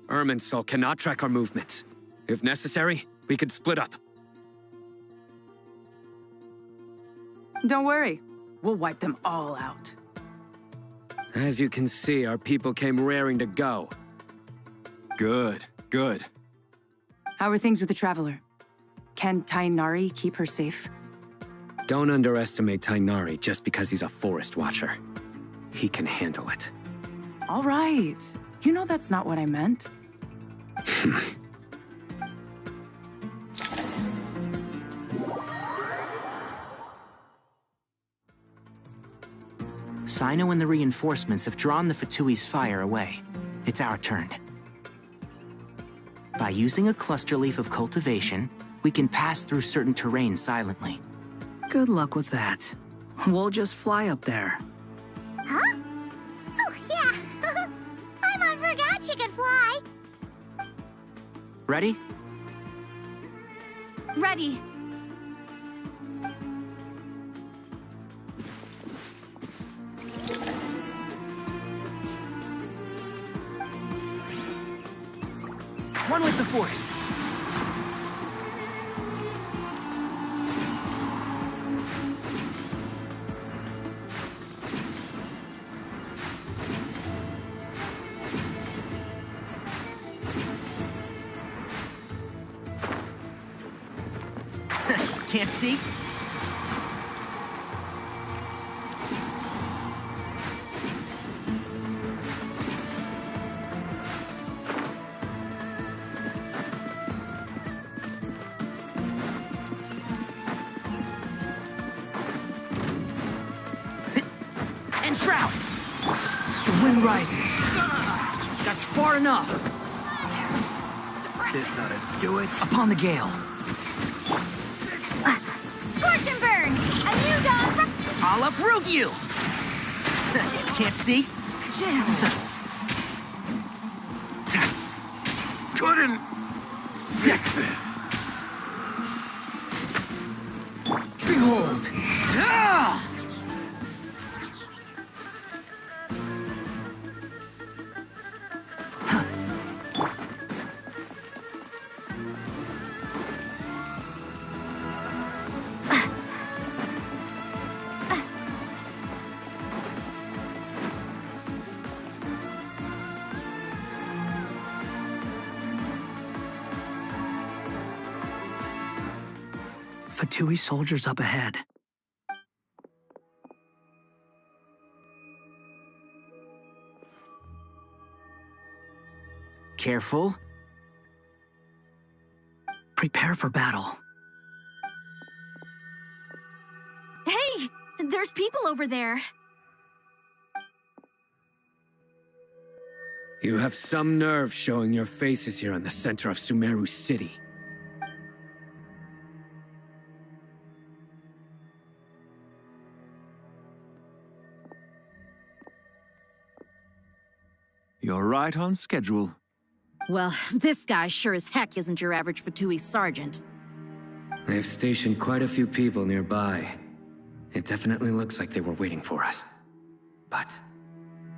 Irminsul cannot track our movements. If necessary, we could split up. Don't worry. We'll wipe them all out. As you can see, our people came raring to go. Good, good. How are things with the Traveler? Can Tainari keep her safe? Don't underestimate Tainari just because he's a forest watcher. He can handle it. All right. You know that's not what I meant. Sino and the reinforcements have drawn the Fatui's fire away. It's our turn. By using a cluster leaf of cultivation, we can pass through certain terrain silently. Good luck with that. We'll just fly up there. Huh? Oh, yeah. I forgot you could fly. Ready? Ready. One with the force. Can't see? And shroud! The wind rises. That's far enough. This ought to do it. Upon the gale. Scorch and burn! A new dawn from... I'll uproot you! Can't see? Couldn't fix it. Behold! Ah! Fatui soldiers up ahead. Careful. Prepare for battle. Hey! There's people over there. You have some nerve showing your faces here in the center of Sumeru City. You're right on schedule. Well, this guy sure as heck isn't your average Fatui sergeant. They've stationed quite a few people nearby. It definitely looks like they were waiting for us. But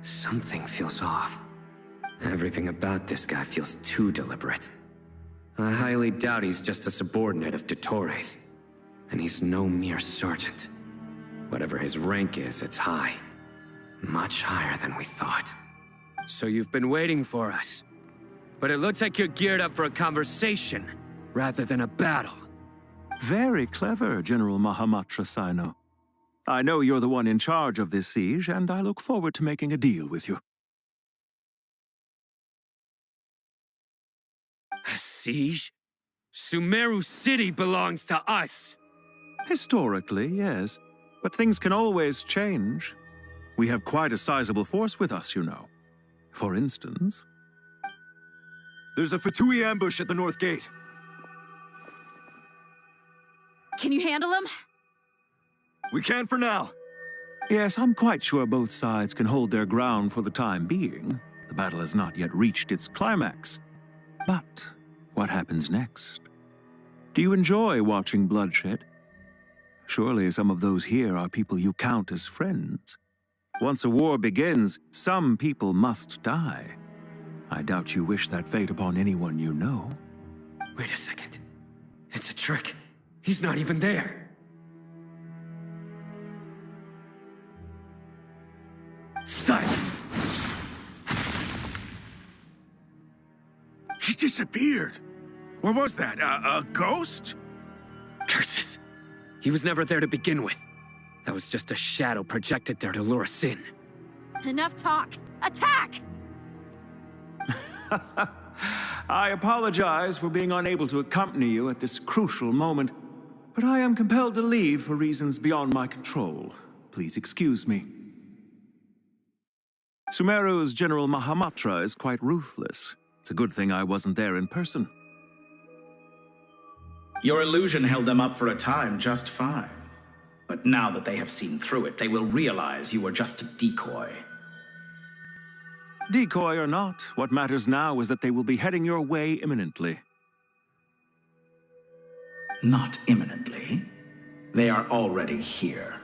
something feels off. Everything about this guy feels too deliberate. I highly doubt he's just a subordinate of Dottores. And he's no mere sergeant. Whatever his rank is, it's high. Much higher than we thought. So you've been waiting for us. But it looks like you're geared up for a conversation, rather than a battle. Very clever, General Mahamatra Sino. I know you're the one in charge of this siege, and I look forward to making a deal with you. A siege? Sumeru City belongs to us! Historically, yes. But things can always change. We have quite a sizable force with us, you know. For instance... There's a Fatui ambush at the north gate. Can you handle him? We can for now. Yes, I'm quite sure both sides can hold their ground for the time being. The battle has not yet reached its climax. But what happens next Do you enjoy watching bloodshed? Surely some of those here are people you count as friends. Once a war begins, some people must die. I doubt you wish that fate upon anyone you know. Wait a second. It's a trick. He's not even there. Silence! He disappeared. What was that? A ghost? Curses! He was never there to begin with. That was just a shadow projected there to lure us in. Enough talk! Attack! I apologize for being unable to accompany you at this crucial moment, but I am compelled to leave for reasons beyond my control. Please excuse me. Sumeru's General Mahamatra is quite ruthless. It's a good thing I wasn't there in person. Your illusion held them up for a time just fine. But now that they have seen through it, they will realize you were just a decoy. Decoy or not, what matters now is that they will be heading your way imminently. Not imminently. They are already here.